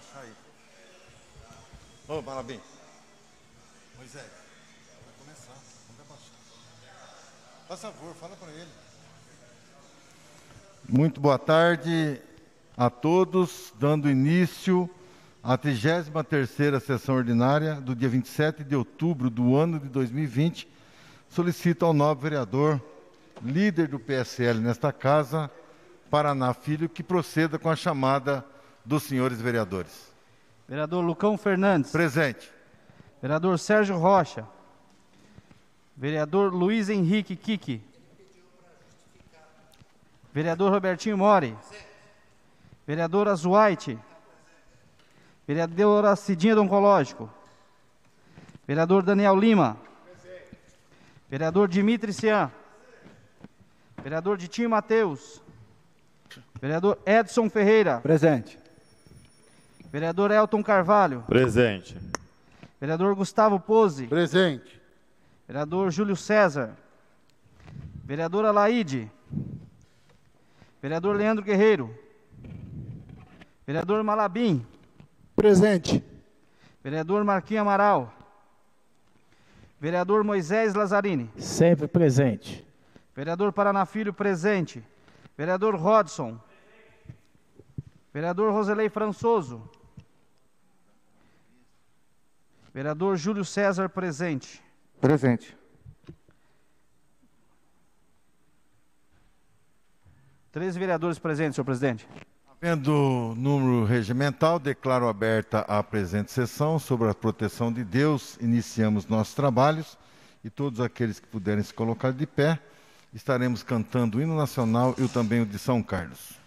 abaixar aí. Ô, Malabim. Moisés, vai começar. Vamos abaixar. Faz favor, fala para ele. Muito boa tarde a todos, dando início à 33ª sessão ordinária do dia 27 de outubro do ano de 2020. Solicito ao nobre vereador, líder do PSL nesta casa, Paraná Filho, que proceda com a chamada dos senhores vereadores. Vereador Lucão Fernandes. Presente. Vereador Sérgio Rocha. Vereador Luiz Henrique Kiki. Vereador Robertinho Mori. Vereadora Zuaite. Vereadora Cidinha do Oncológico. Vereador Daniel Lima. Vereador Dimitri Cian. Vereador Ditinho Mateus. Vereador Edson Ferreira. Presente. Vereador Elton Carvalho. Presente. Vereador Gustavo Pose. Presente. Vereador Júlio César. Vereadora Laide. Vereador Leandro Guerreiro. Vereador Malabim. Presente. Vereador Marquinhos Amaral. Vereador Moisés Lazzarini. Sempre presente. Vereador Paraná Filho, presente. Vereador Rodson. Vereador Roselei Françoso. Vereador Júlio César, presente. Presente. Três vereadores presentes, senhor presidente. Havendo número regimental, declaro aberta a presente sessão. Sobre a proteção de Deus, iniciamos nossos trabalhos e todos aqueles que puderem se colocar de pé, estaremos cantando o hino nacional e também o de São Carlos.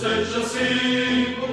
Seja assim.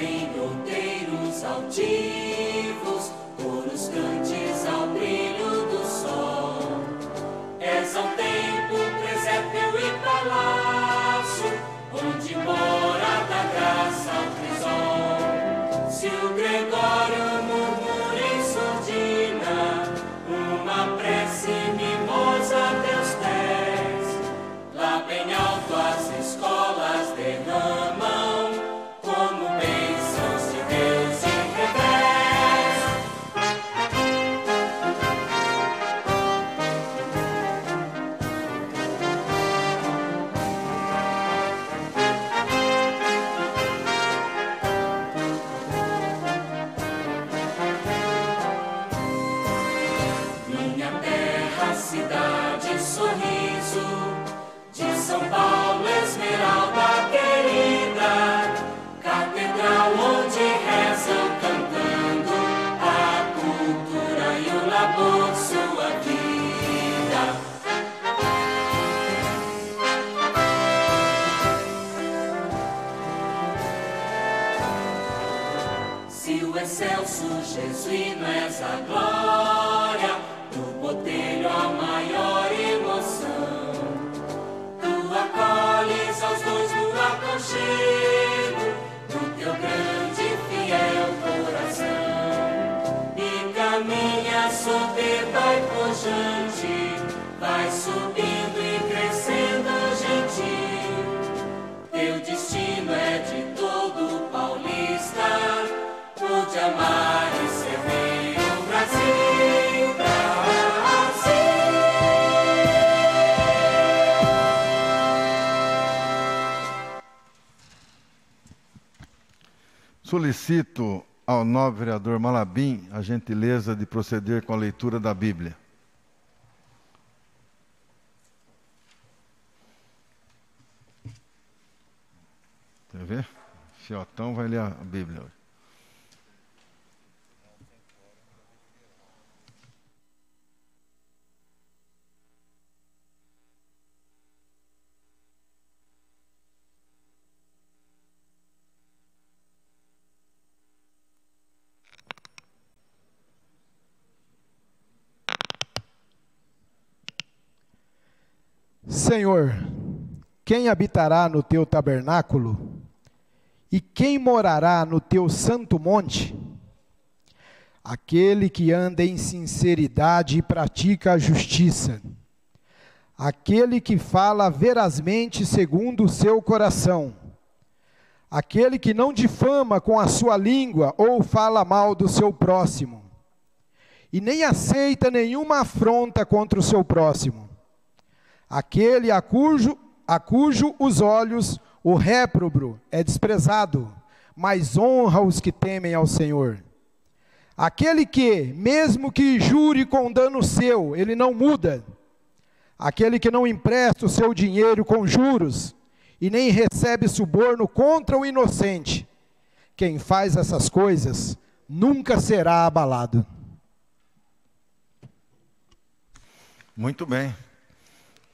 Vem outeiros altivos, coros cantes ao brilho do sol. És ao tempo, presépio e palácio, onde mora da graça o crisol. Se o Gregório murmura em surdina, uma prece mimosa a teus pés, lá bem alto as escolas derramam como bênçãos de Deus de revés. Minha terra, cidade, sorriso, de São Paulo, esmeralda querida, catedral onde rezam cantando a cultura e o labor, sua vida. Se o excelso jesuíno és a glória, do botelho a maior emoção, tu acolhes aos dons no aconchego do teu grande e fiel coração, e caminha soberba e pujante, vai subindo e crescendo gentil. Teu destino é de todo paulista, de amar e servir o Brasil, Brasil. Solicito ao nobre vereador Malabim a gentileza de proceder com a leitura da Bíblia. Quer ver? Fiotão vai ler a Bíblia hoje. Senhor, quem habitará no teu tabernáculo? E quem morará no teu santo monte? Aquele que anda em sinceridade e pratica a justiça, aquele que fala verazmente segundo o seu coração, aquele que não difama com a sua língua ou fala mal do seu próximo, e nem aceita nenhuma afronta contra o seu próximo, aquele a cujo os olhos o réprobo é desprezado, mas honra os que temem ao Senhor. Aquele que, mesmo que jure com dano seu, ele não muda. Aquele que não empresta o seu dinheiro com juros, e nem recebe suborno contra o inocente. Quem faz essas coisas, nunca será abalado. Muito bem.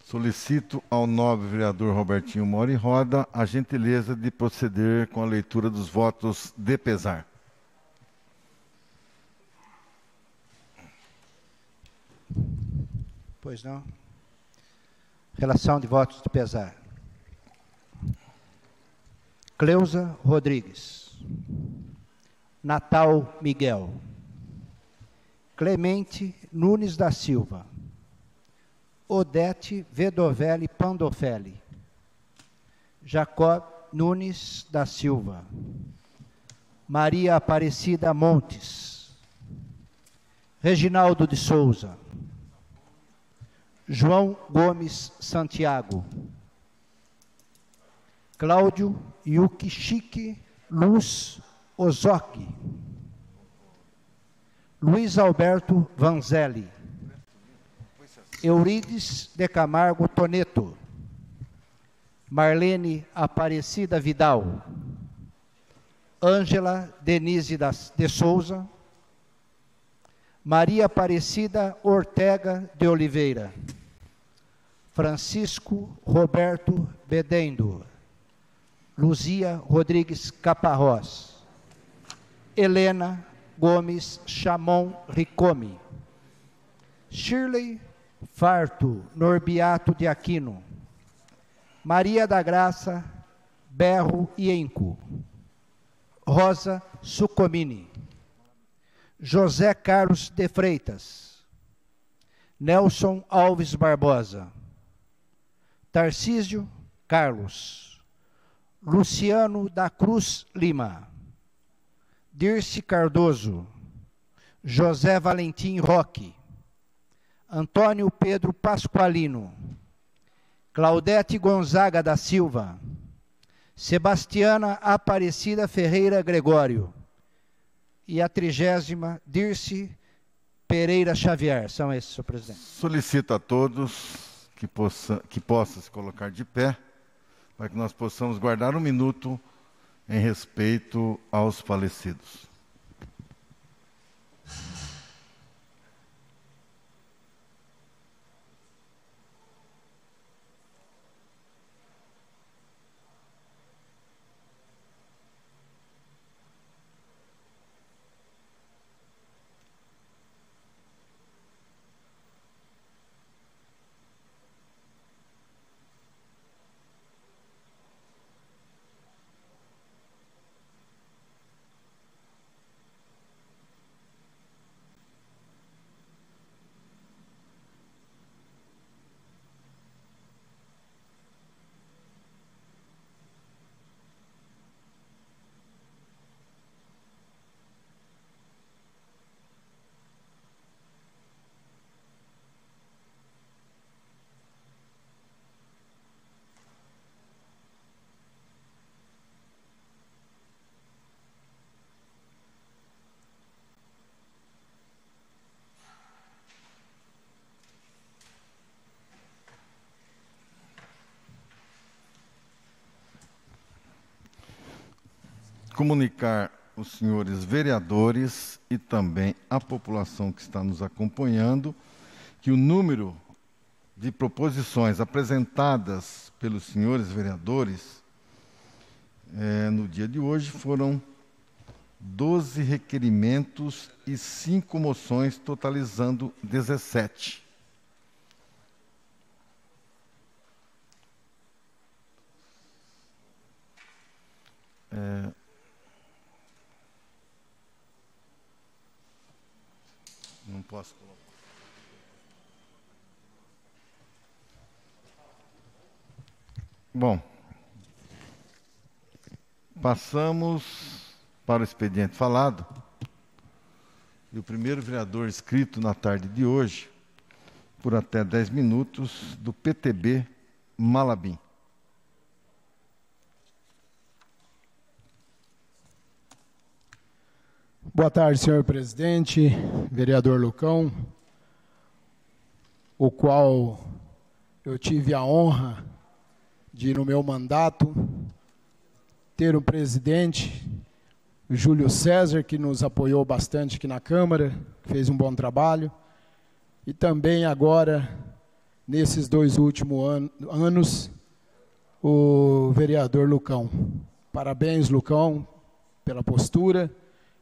Solicito ao nobre vereador Robertinho Mori Roda a gentileza de proceder com a leitura dos votos de pesar. Pois não. Relação de votos de pesar. Cleusa Rodrigues. Natal Miguel. Clemente Nunes da Silva. Odete Vedovelli Pandofelli. Jacob Nunes da Silva. Maria Aparecida Montes. Reginaldo de Souza. João Gomes Santiago. Cláudio Yukichiki Luz Ozoki. Luiz Alberto Vanzelli. Eurides de Camargo Toneto. Marlene Aparecida Vidal. Ângela Denise de Souza. Maria Aparecida Ortega de Oliveira. Francisco Roberto Bedendo. Luzia Rodrigues Caparrós. Helena Gomes Chamon Ricome. Shirley Farto Norbiato de Aquino. Maria da Graça Berro Ienco. Rosa Sucomini. José Carlos de Freitas. Nelson Alves Barbosa. Tarcísio Carlos. Luciano da Cruz Lima. Dirce Cardoso. José Valentim Roque. Antônio Pedro Pasqualino. Claudete Gonzaga da Silva. Sebastiana Aparecida Ferreira Gregório. E a 30ª, Dirce Pereira Xavier. São esses, senhor presidente. Solicito a todos que possam se colocar de pé, para que nós possamos guardar um minuto em respeito aos falecidos. Comunicar os senhores vereadores e também a população que está nos acompanhando que o número de proposições apresentadas pelos senhores vereadores no dia de hoje foram 12 requerimentos e 5 moções, totalizando 17. Não posso colocar. Bom, passamos para o expediente falado. E o primeiro vereador inscrito na tarde de hoje, por até 10 minutos, do PTB Malabim. Boa tarde, senhor presidente, vereador Lucão, o qual eu tive a honra de, no meu mandato, ter um presidente, o Júlio César, que nos apoiou bastante aqui na Câmara, fez um bom trabalho, e também agora, nesses 2 últimos anos, o vereador Lucão. Parabéns, Lucão, pela postura,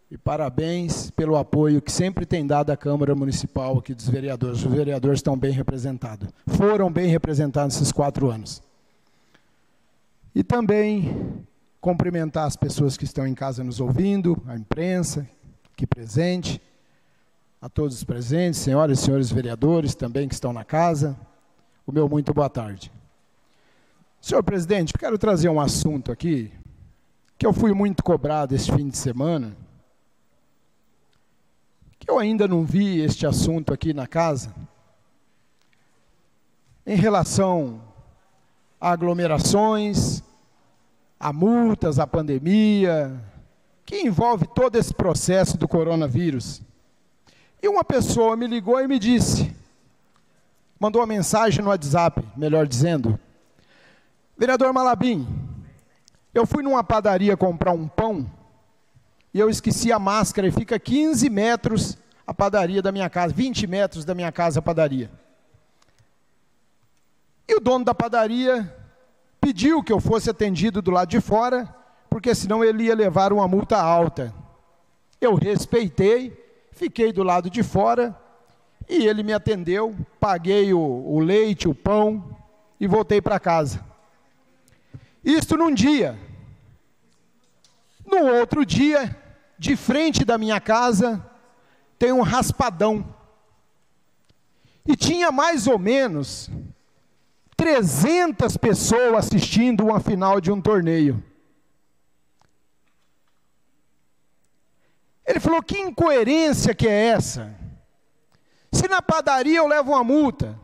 e parabéns pelo apoio que sempre tem dado à Câmara Municipal aqui dos vereadores. Os vereadores estão bem representados. Foram bem representados nesses 4 anos. E também cumprimentar as pessoas que estão em casa nos ouvindo, a imprensa aqui presente, a todos os presentes, senhoras e senhores vereadores também que estão na casa, o meu muito boa tarde. Senhor presidente, quero trazer um assunto aqui, que eu fui muito cobrado esse fim de semana, que eu ainda não vi este assunto aqui na casa, em relação a aglomerações, a multas, a pandemia, que envolve todo esse processo do coronavírus. E uma pessoa me ligou e me disse, mandou uma mensagem no WhatsApp, melhor dizendo, vereador Malabim, eu fui numa padaria comprar um pão, e eu esqueci a máscara, e fica 15 metros a padaria da minha casa, 20 metros da minha casa a padaria. E o dono da padaria pediu que eu fosse atendido do lado de fora, porque senão ele ia levar uma multa alta. Eu respeitei, fiquei do lado de fora e ele me atendeu, paguei o leite, o pão e voltei para casa. Isto num dia. No outro dia, de frente da minha casa, tem um raspadão. E tinha mais ou menos 300 pessoas assistindo uma final de um torneio. Ele falou, que incoerência que é essa? Se na padaria eu levo uma multa,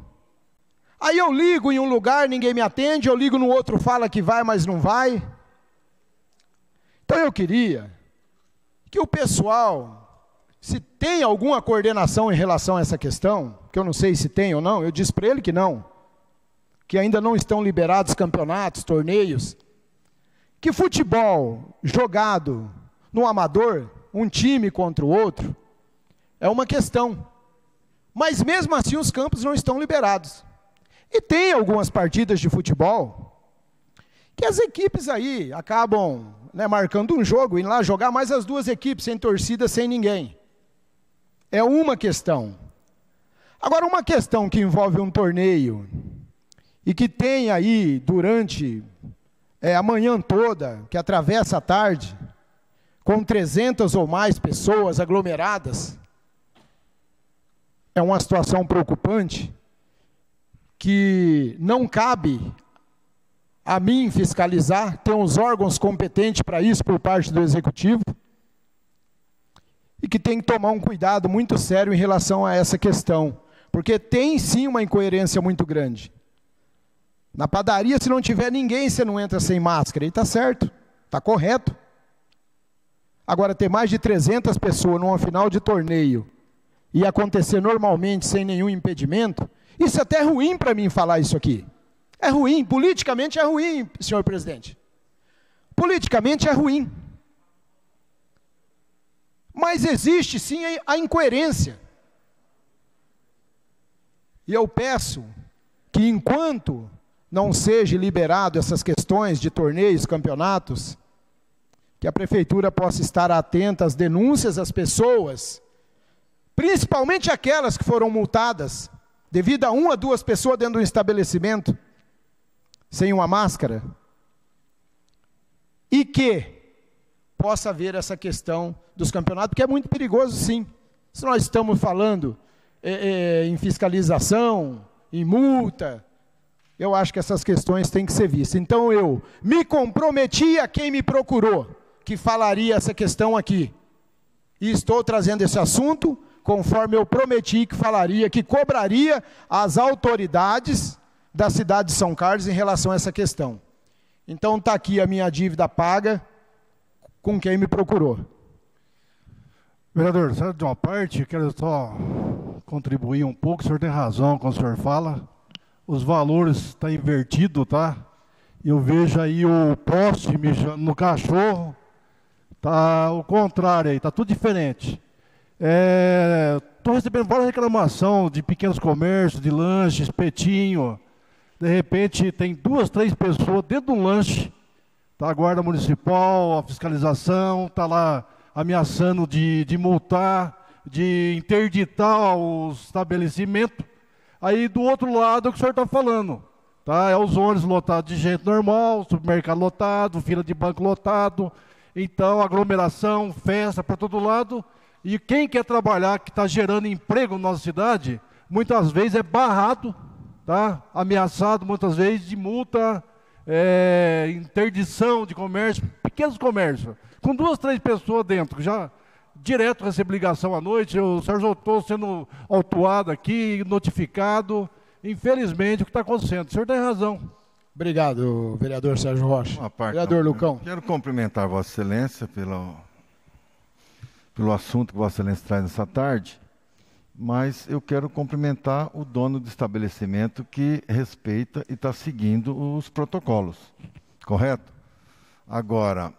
aí eu ligo em um lugar, ninguém me atende, eu ligo no outro, fala que vai, mas não vai. Então eu queria que o pessoal, se tem alguma coordenação em relação a essa questão, que eu não sei se tem ou não, eu disse para ele que não, que ainda não estão liberados campeonatos, torneios, que futebol jogado no amador, um time contra o outro, é uma questão. Mas mesmo assim os campos não estão liberados. E tem algumas partidas de futebol que as equipes aí acabam, né, marcando um jogo, indo lá jogar mais as duas equipes, sem torcida, sem ninguém. É uma questão. Agora, uma questão que envolve um torneio e que tem aí durante a manhã toda, que atravessa a tarde, com 300 ou mais pessoas aglomeradas, é uma situação preocupante que não cabe a mim fiscalizar, tem os órgãos competentes para isso por parte do Executivo, e que tem que tomar um cuidado muito sério em relação a essa questão, porque tem sim uma incoerência muito grande. Na padaria, se não tiver ninguém, você não entra sem máscara, e está certo, está correto. Agora, ter mais de 300 pessoas numa final de torneio e acontecer normalmente sem nenhum impedimento, isso é até ruim para mim falar isso aqui. É ruim, politicamente é ruim, senhor presidente. Politicamente é ruim. Mas existe sim a incoerência. E eu peço que enquanto não seja liberado essas questões de torneios, campeonatos, que a prefeitura possa estar atenta às denúncias das pessoas, principalmente aquelas que foram multadas, devido a uma ou duas pessoas dentro de um estabelecimento, sem uma máscara, e que possa haver essa questão dos campeonatos, porque é muito perigoso sim. Se nós estamos falando em fiscalização, em multa, eu acho que essas questões têm que ser vistas. Então eu me comprometi a quem me procurou, que falaria essa questão aqui. E estou trazendo esse assunto, conforme eu prometi que falaria, que cobraria as autoridades da cidade de São Carlos em relação a essa questão. Então está aqui a minha dívida paga com quem me procurou. Vereador, sabe de uma parte, quero só contribuir um pouco, o senhor tem razão quando o senhor fala, os valores estão invertidos, tá? Eu vejo aí o poste mijando no cachorro, tá o contrário aí, tá tudo diferente. Estou recebendo várias reclamações de pequenos comércios, de lanche, espetinho. De repente tem 2, 3 pessoas dentro de um lanche, tá a guarda municipal, a fiscalização, tá lá ameaçando de multar, de interditar o estabelecimento. Aí do outro lado é o que o senhor está falando, tá? É os ônibus lotados de gente normal, supermercado lotado, fila de banco lotado, então aglomeração, festa para todo lado. E quem quer trabalhar, que está gerando emprego na nossa cidade, muitas vezes é barrado, tá? Ameaçado muitas vezes de multa, interdição de comércio, pequenos comércios, com 2, 3 pessoas dentro, já direto recebe ligação à noite, o senhor já estou sendo autuado aqui, notificado, infelizmente o que está acontecendo, o senhor tem razão. Obrigado, vereador Sérgio Rocha. Vereador Lucão. Quero cumprimentar Vossa Excelência pelo assunto que Vossa Excelência traz nessa tarde, mas eu quero cumprimentar o dono do estabelecimento que respeita e está seguindo os protocolos, correto? Agora,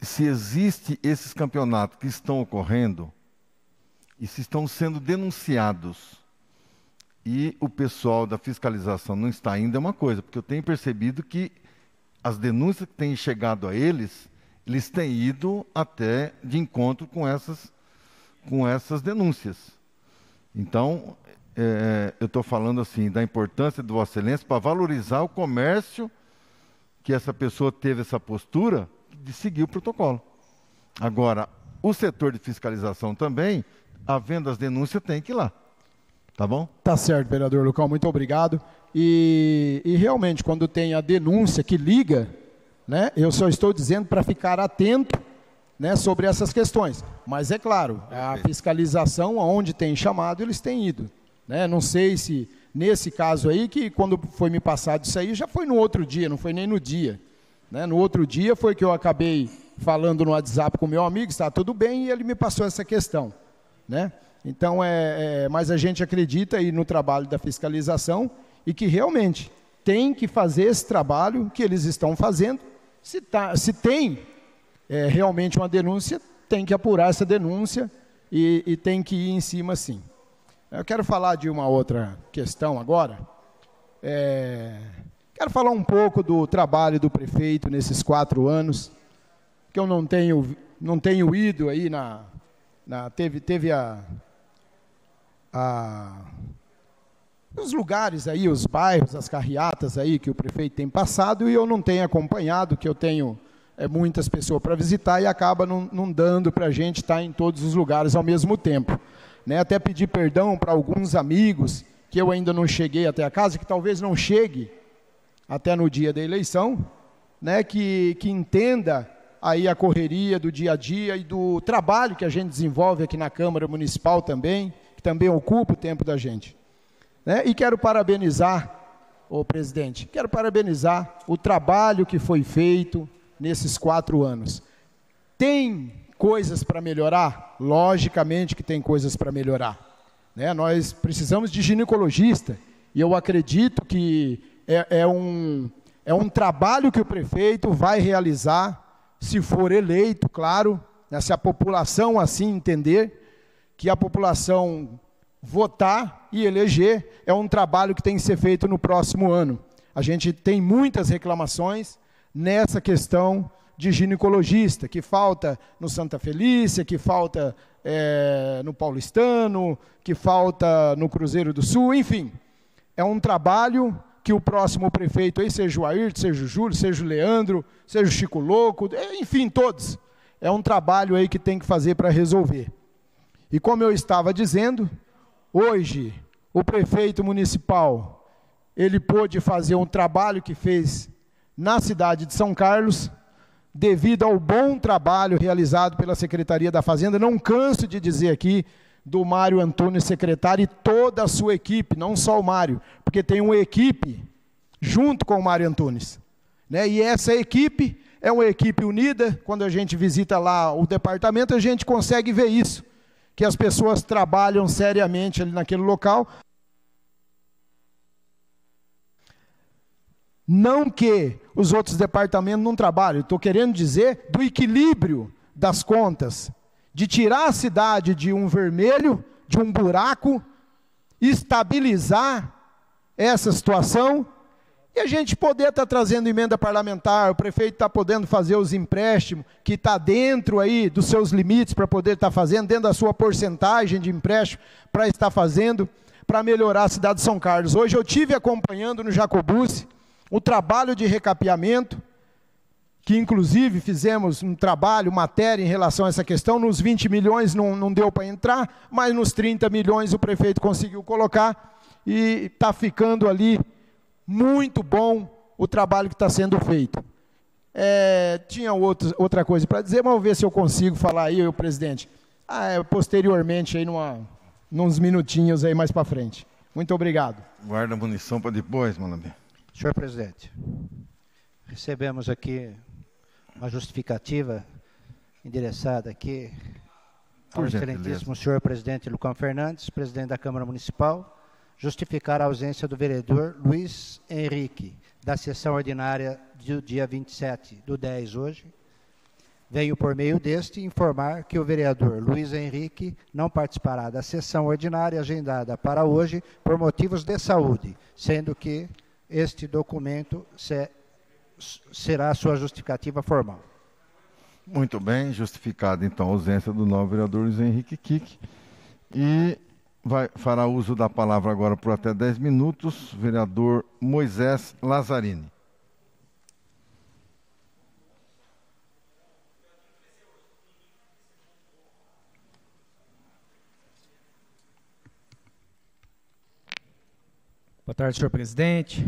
se existe esses campeonatos que estão ocorrendo e se estão sendo denunciados e o pessoal da fiscalização não está indo, é uma coisa, porque eu tenho percebido que as denúncias que têm chegado a eles eles têm ido até de encontro com essas denúncias. Então, eu estou falando assim da importância do Vossa Excelência para valorizar o comércio que essa pessoa teve essa postura de seguir o protocolo. Agora, o setor de fiscalização também, havendo as denúncias, tem que ir lá. Tá bom? Tá certo, vereador Lucão, muito obrigado. E realmente, quando tem a denúncia que liga, né, eu só estou dizendo para ficar atento, né, sobre essas questões. Mas é claro, a fiscalização, onde tem chamado, eles têm ido. Né? Não sei se, nesse caso aí, que quando foi me passado isso aí, já foi no outro dia, não foi nem no dia. Né? No outro dia foi que eu acabei falando no WhatsApp com o meu amigo, está tudo bem, e ele me passou essa questão. Né? Então, mas a gente acredita aí no trabalho da fiscalização e que realmente tem que fazer esse trabalho que eles estão fazendo. Se tem realmente uma denúncia, tem que apurar essa denúncia e tem que ir em cima sim. Eu quero falar de uma outra questão agora. Quero falar um pouco do trabalho do prefeito nesses 4 anos, que eu não tenho ido aí teve os lugares aí, os bairros, as carreatas aí que o prefeito tem passado e eu não tenho acompanhado, que eu tenho muitas pessoas para visitar e acaba não dando para a gente estar em todos os lugares ao mesmo tempo. Né? Até pedir perdão para alguns amigos que eu ainda não cheguei até a casa, que talvez não chegue até no dia da eleição, né? que entenda aí a correria do dia a dia e do trabalho que a gente desenvolve aqui na Câmara Municipal também, que também ocupa o tempo da gente. Né? E quero parabenizar, presidente, quero parabenizar o trabalho que foi feito nesses 4 anos. Tem coisas para melhorar? Logicamente que tem coisas para melhorar. Né? Nós precisamos de ginecologista, e eu acredito que é um trabalho que o prefeito vai realizar, se for eleito, claro, né? Se a população assim entender, que a população votar e eleger, é um trabalho que tem que ser feito no próximo ano. A gente tem muitas reclamações nessa questão de ginecologista, que falta no Santa Felícia, que falta no Paulistano, que falta no Cruzeiro do Sul, enfim. É um trabalho que o próximo prefeito, aí, seja o Ayrton, seja o Júlio, seja o Leandro, seja o Chico Louco, enfim, todos. É um trabalho aí que tem que fazer para resolver. E como eu estava dizendo, hoje o prefeito municipal, ele pôde fazer um trabalho que fez na cidade de São Carlos, devido ao bom trabalho realizado pela Secretaria da Fazenda. Não canso de dizer aqui do Mário Antunes, secretário, e toda a sua equipe, não só o Mário, porque tem uma equipe junto com o Mário Antunes. Né? E essa equipe é uma equipe unida. Quando a gente visita lá o departamento, a gente consegue ver isso, que as pessoas trabalham seriamente ali naquele local. Não que os outros departamentos não trabalham, estou querendo dizer do equilíbrio das contas, de tirar a cidade de um vermelho, de um buraco, estabilizar essa situação e a gente poder estar trazendo emenda parlamentar, o prefeito está podendo fazer os empréstimos, que está dentro aí dos seus limites para poder estar fazendo, dentro da sua porcentagem de empréstimo para estar fazendo, para melhorar a cidade de São Carlos. Hoje eu tive acompanhando no Jacobussi o trabalho de recapeamento, que inclusive fizemos um trabalho, matéria em relação a essa questão. Nos 20 milhões não deu para entrar, mas nos 30 milhões o prefeito conseguiu colocar e está ficando ali muito bom o trabalho que está sendo feito. Tinha outra coisa para dizer, mas vou ver se eu consigo falar aí, o presidente, posteriormente, aí nos minutinhos aí mais para frente. Muito obrigado. Guarda a munição para depois, Malabé. Senhor presidente, recebemos aqui uma justificativa endereçada aqui ao excelentíssimo senhor presidente Lucão Fernandes, presidente da Câmara Municipal, justificar a ausência do vereador Luiz Henrique, da sessão ordinária do dia 27/10 hoje. Venho, por meio deste, informar que o vereador Luiz Henrique não participará da sessão ordinária agendada para hoje por motivos de saúde, sendo que este documento será a sua justificativa formal. Muito bem, justificada então a ausência do novo vereador Luiz Henrique Kik. E fará uso da palavra agora por até 10 minutos, vereador Moisés Lazzarini. Boa tarde, senhor presidente,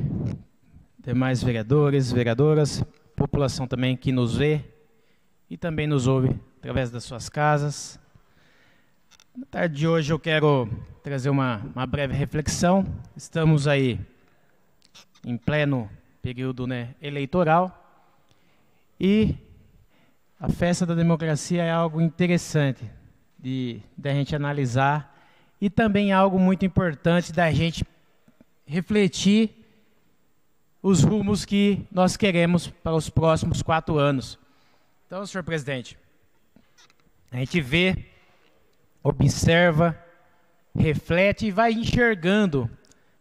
demais vereadores, vereadoras, população também que nos vê e também nos ouve através das suas casas. Na tarde de hoje eu quero trazer uma breve reflexão. Estamos aí em pleno período, eleitoral, e a festa da democracia é algo interessante de a gente analisar e também algo muito importante da gente refletir os rumos que nós queremos para os próximos 4 anos. Então, senhor presidente, a gente vê, observa, reflete e vai enxergando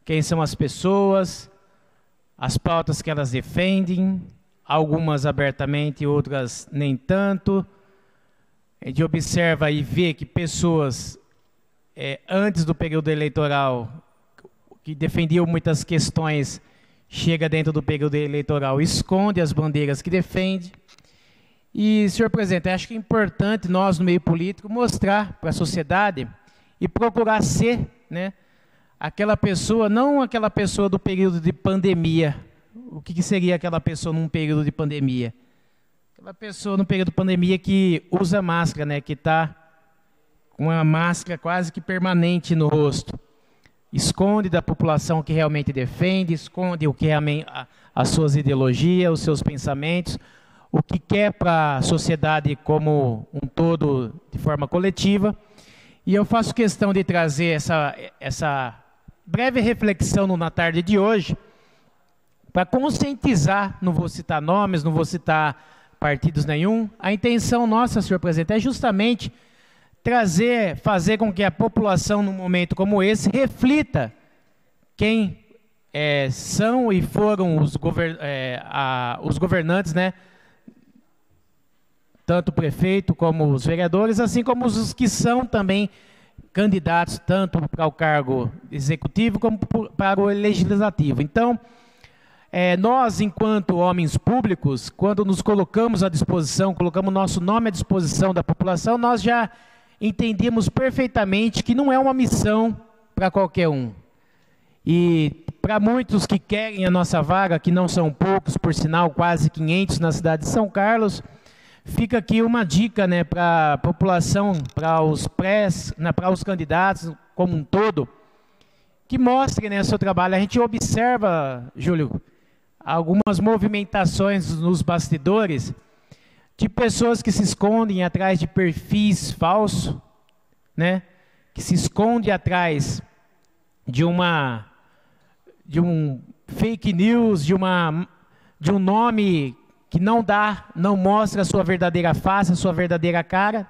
quem são as pessoas, as pautas que elas defendem, algumas abertamente, outras nem tanto. A gente observa e vê que pessoas, antes do período eleitoral, que defendiam muitas questões, chega dentro do período eleitoral, esconde as bandeiras que defende. E, senhor presidente, acho que é importante nós, no meio político, mostrar para a sociedade e procurar ser, aquela pessoa, não aquela pessoa do período de pandemia. O que seria aquela pessoa num período de pandemia? Aquela pessoa no período de pandemia que usa máscara, que está com uma máscara quase que permanente no rosto. Esconde da população o que realmente defende, esconde o que realmente as suas ideologias, os seus pensamentos, o que quer para a sociedade como um todo, de forma coletiva. E eu faço questão de trazer essa breve reflexão na tarde de hoje, para conscientizar, não vou citar nomes, não vou citar partidos nenhum. A intenção nossa, senhor presidente, é justamente fazer com que a população, num momento como esse, reflita quem são e foram os governantes, tanto o prefeito como os vereadores, assim como os que são também candidatos, tanto para o cargo executivo como para o legislativo. Então, nós, enquanto homens públicos, quando nos colocamos à disposição, colocamos nosso nome à disposição da população, nós já entendemos perfeitamente que não é uma missão para qualquer um. E para muitos que querem a nossa vaga, que não são poucos, por sinal, quase 500 na cidade de São Carlos, fica aqui uma dica, para a população, para os candidatos como um todo, que mostrem, o seu trabalho. A gente observa, Júlio, algumas movimentações nos bastidores de pessoas que se escondem atrás de perfis falsos, que se esconde atrás de um fake news, de um nome que não mostra a sua verdadeira face, a sua verdadeira cara,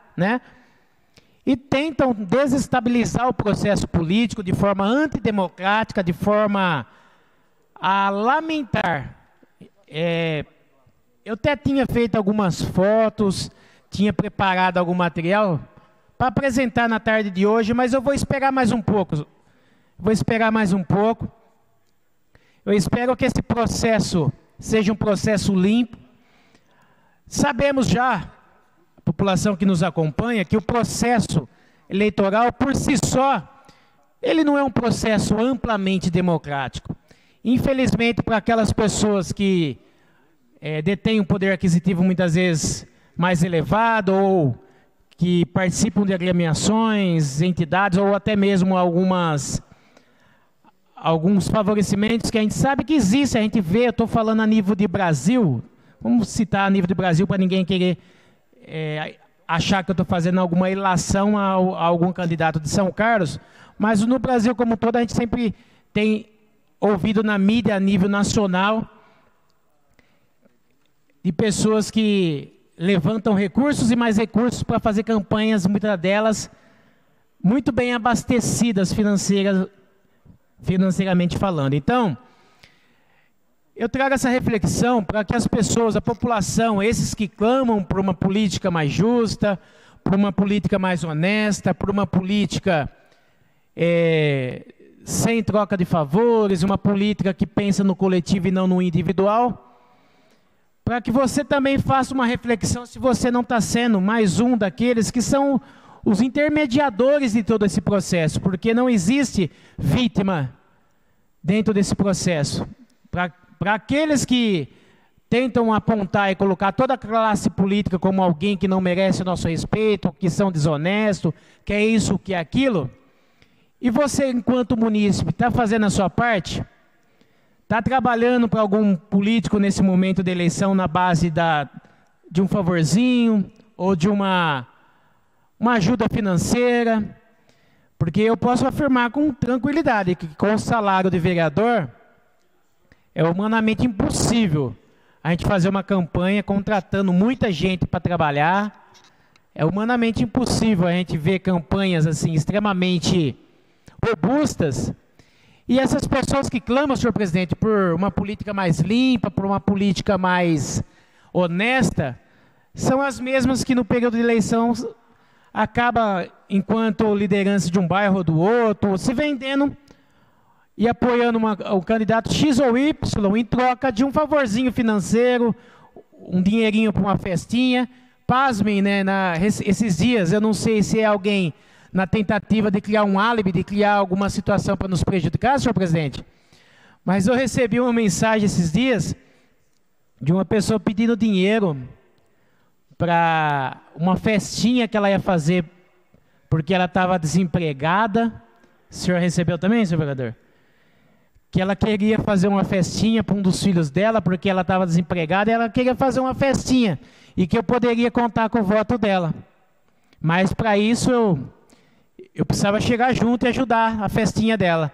e tentam desestabilizar o processo político de forma antidemocrática, de forma a lamentar. Eu até tinha feito algumas fotos, tinha preparado algum material para apresentar na tarde de hoje, mas eu vou esperar mais um pouco. Eu espero que esse processo seja um processo limpo. Sabemos já, a população que nos acompanha, que o processo eleitoral, por si só, ele não é um processo amplamente democrático. Infelizmente, para aquelas pessoas que detêm um poder aquisitivo muitas vezes mais elevado, ou que participam de agremiações, entidades, ou até mesmo alguns favorecimentos que a gente sabe que existem, a gente vê. Eu estou falando a nível de Brasil, vamos citar a nível de Brasil para ninguém querer achar que eu estou fazendo alguma ilação a algum candidato de São Carlos, mas no Brasil como um todo a gente sempre tem ouvido na mídia a nível nacional de pessoas que levantam recursos e mais recursos para fazer campanhas, muitas delas muito bem abastecidas financeiramente falando. Então, eu trago essa reflexão para que as pessoas, a população, esses que clamam por uma política mais justa, por uma política mais honesta, por uma política sem troca de favores, uma política que pensa no coletivo e não no individual, para que você também faça uma reflexão se você não está sendo mais um daqueles que são os intermediadores de todo esse processo, porque não existe vítima dentro desse processo. Para aqueles que tentam apontar e colocar toda a classe política como alguém que não merece o nosso respeito, que são desonestos, que é isso, que é aquilo, e você, enquanto munícipe, está fazendo a sua parte? Está trabalhando para algum político nesse momento de eleição na base de um favorzinho ou de uma ajuda financeira? Porque eu posso afirmar com tranquilidade que com o salário de vereador é humanamente impossível a gente fazer uma campanha contratando muita gente para trabalhar. É humanamente impossível a gente ver campanhas assim extremamente robustas. E essas pessoas que clamam, senhor presidente, por uma política mais limpa, por uma política mais honesta, são as mesmas que no período de eleição acaba, enquanto liderança de um bairro ou do outro, se vendendo e apoiando o candidato X ou Y em troca de um favorzinho financeiro, um dinheirinho para uma festinha. Pasmem, né, esses dias, eu não sei se é alguém na tentativa de criar um álibi, de criar alguma situação para nos prejudicar, senhor presidente. Mas eu recebi uma mensagem esses dias de uma pessoa pedindo dinheiro para uma festinha que ela ia fazer porque ela estava desempregada. O senhor recebeu também, senhor vereador? Que ela queria fazer uma festinha para um dos filhos dela porque ela estava desempregada e ela queria fazer uma festinha e que eu poderia contar com o voto dela. Mas para isso eu precisava chegar junto e ajudar a festinha dela.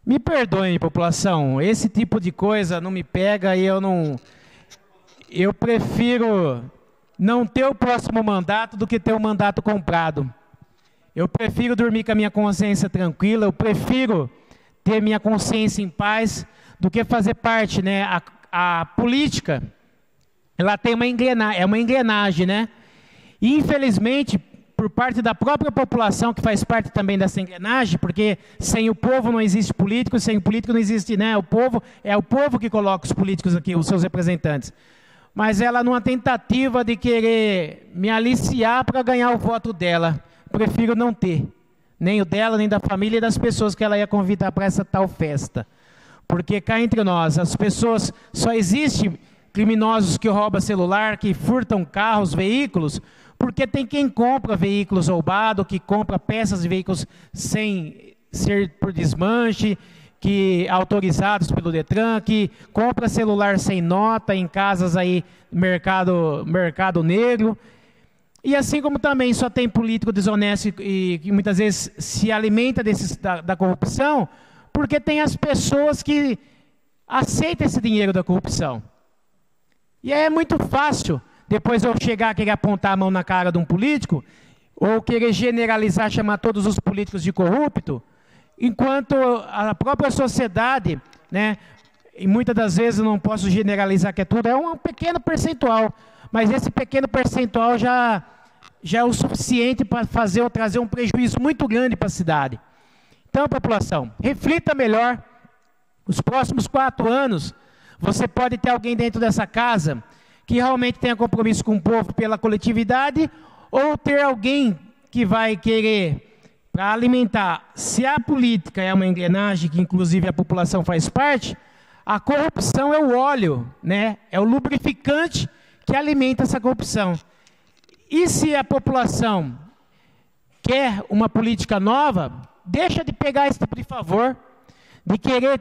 Me perdoem, população, esse tipo de coisa não me pega e eu prefiro não ter o próximo mandato do que ter um mandato comprado. Eu prefiro dormir com a minha consciência tranquila, eu prefiro ter minha consciência em paz do que fazer parte, né? A política, ela tem uma engrenagem, né? E infelizmente, por parte da própria população, que faz parte também dessa engrenagem, porque sem o povo não existe político, sem o político não existe, né? É o povo que coloca os políticos aqui, os seus representantes. Mas ela, numa tentativa de querer me aliciar para ganhar o voto dela, prefiro não ter. Nem o dela, nem da família e das pessoas que ela ia convidar para essa tal festa. Porque cá entre nós, as pessoas, só existem criminosos que roubam celular, que furtam carros, veículos, porque tem quem compra veículos roubados, que compra peças de veículos sem ser por desmanche, que autorizados pelo Detran, que compra celular sem nota em casas aí, mercado negro. E assim como também só tem político desonesto e que muitas vezes se alimenta da corrupção, porque tem as pessoas que aceitam esse dinheiro da corrupção. E aí é muito fácil, depois eu chegar a querer apontar a mão na cara de um político, ou querer generalizar, chamar todos os políticos de corrupto, enquanto a própria sociedade, né, e muitas das vezes eu não posso generalizar que é tudo, é um pequeno percentual, mas esse pequeno percentual já é o suficiente para fazer ou trazer um prejuízo muito grande para a cidade. Então, população, reflita melhor. Os próximos 4 anos, você pode ter alguém dentro dessa casa que realmente tenha compromisso com o povo pela coletividade, ou ter alguém que vai querer, para alimentar, se a política é uma engrenagem, que inclusive a população faz parte, a corrupção é o óleo, né? É o lubrificante que alimenta essa corrupção. E se a população quer uma política nova, deixa de pegar esse tipo de favor, de querer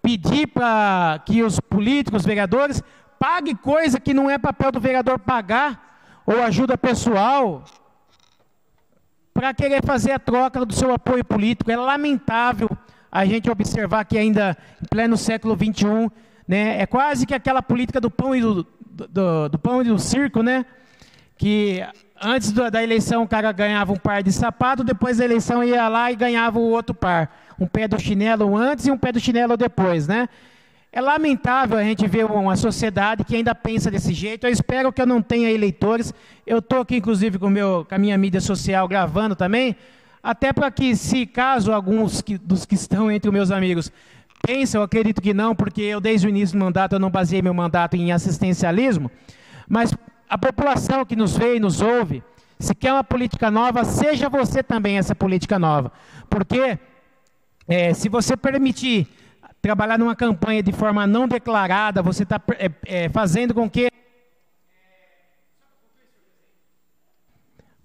pedir para que os políticos, os vereadores, paguem coisa que não é papel do vereador pagar, ou ajuda pessoal, para querer fazer a troca do seu apoio político. É lamentável a gente observar que ainda, em pleno século XXI, né, é quase que aquela política do pão e do pão e do circo, né? Que antes da eleição o cara ganhava um par de sapato, depois da eleição ia lá e ganhava o outro par. Um pé do chinelo antes e um pé do chinelo depois, né? É lamentável a gente ver uma sociedade que ainda pensa desse jeito. Eu espero que eu não tenha eleitores. Eu estou aqui, inclusive, com a minha mídia social gravando também, até para que, se caso alguns dos que estão entre os meus amigos pensam, eu acredito que não, porque eu, desde o início do mandato, eu não baseei meu mandato em assistencialismo, mas a população que nos vê e nos ouve, se quer uma política nova, seja você também essa política nova. Porque se você permitir trabalhar numa campanha de forma não declarada, você está fazendo com que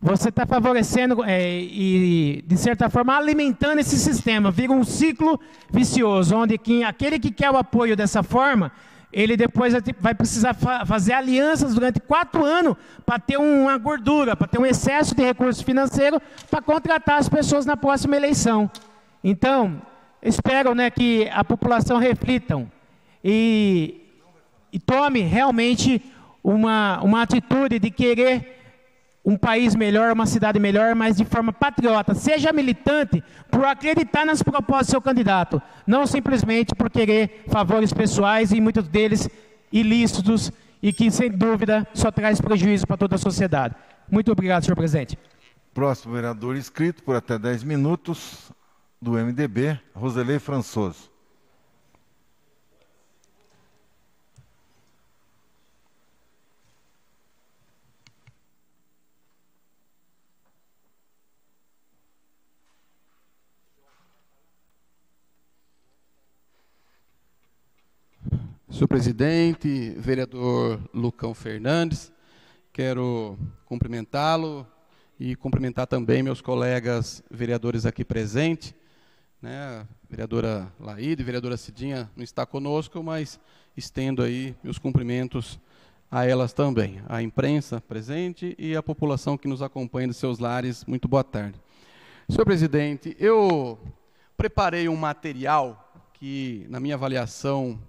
você está favorecendo e, de certa forma, alimentando esse sistema. Vira um ciclo vicioso, onde aquele que quer o apoio dessa forma, ele depois vai precisar fazer alianças durante 4 anos para ter uma gordura, para ter um excesso de recursos financeiros para contratar as pessoas na próxima eleição. Então, espero, que a população reflitam e tome realmente uma atitude de querer um país melhor, uma cidade melhor, mas de forma patriota. Seja militante por acreditar nas propostas do seu candidato, não simplesmente por querer favores pessoais, e muitos deles ilícitos, e que, sem dúvida, só traz prejuízo para toda a sociedade. Muito obrigado, senhor presidente. Próximo vereador inscrito por até 10 minutos, do MDB, Roselei Françoso. Senhor presidente, vereador Lucão Fernandes, quero cumprimentá-lo e cumprimentar também meus colegas vereadores aqui presentes, a vereadora Laíde, a vereadora Cidinha não está conosco, mas estendo aí meus cumprimentos a elas também, a imprensa presente e a população que nos acompanha dos seus lares. Muito boa tarde. Senhor presidente, eu preparei um material que, na minha avaliação,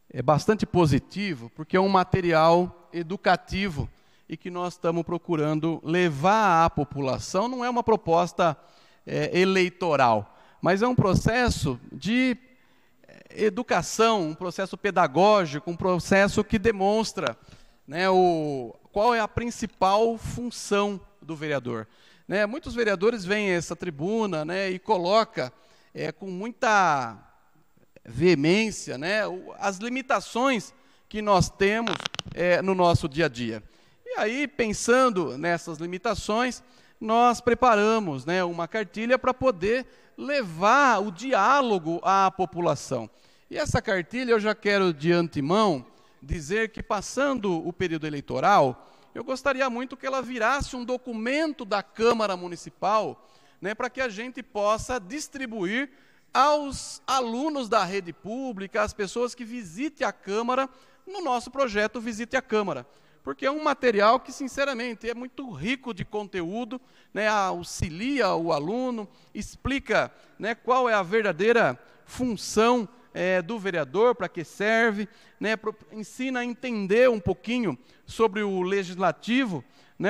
é bastante positivo, porque é um material educativo e que nós estamos procurando levar à população. Não é uma proposta eleitoral, mas é um processo de educação, um processo pedagógico, um processo que demonstra qual é a principal função do vereador. Muitos vereadores vêm a essa tribuna e colocam com muita veemência as limitações que nós temos no nosso dia a dia. E aí, pensando nessas limitações, nós preparamos uma cartilha para poder levar o diálogo à população. E essa cartilha, eu já quero de antemão dizer que, passando o período eleitoral, eu gostaria muito que ela virasse um documento da Câmara Municipal, para que a gente possa distribuir aos alunos da rede pública, às pessoas que visitem a Câmara, no nosso projeto Visite a Câmara. Porque é um material que, sinceramente, é muito rico de conteúdo, auxilia o aluno, explica qual é a verdadeira função do vereador, para que serve, ensina a entender um pouquinho sobre o legislativo,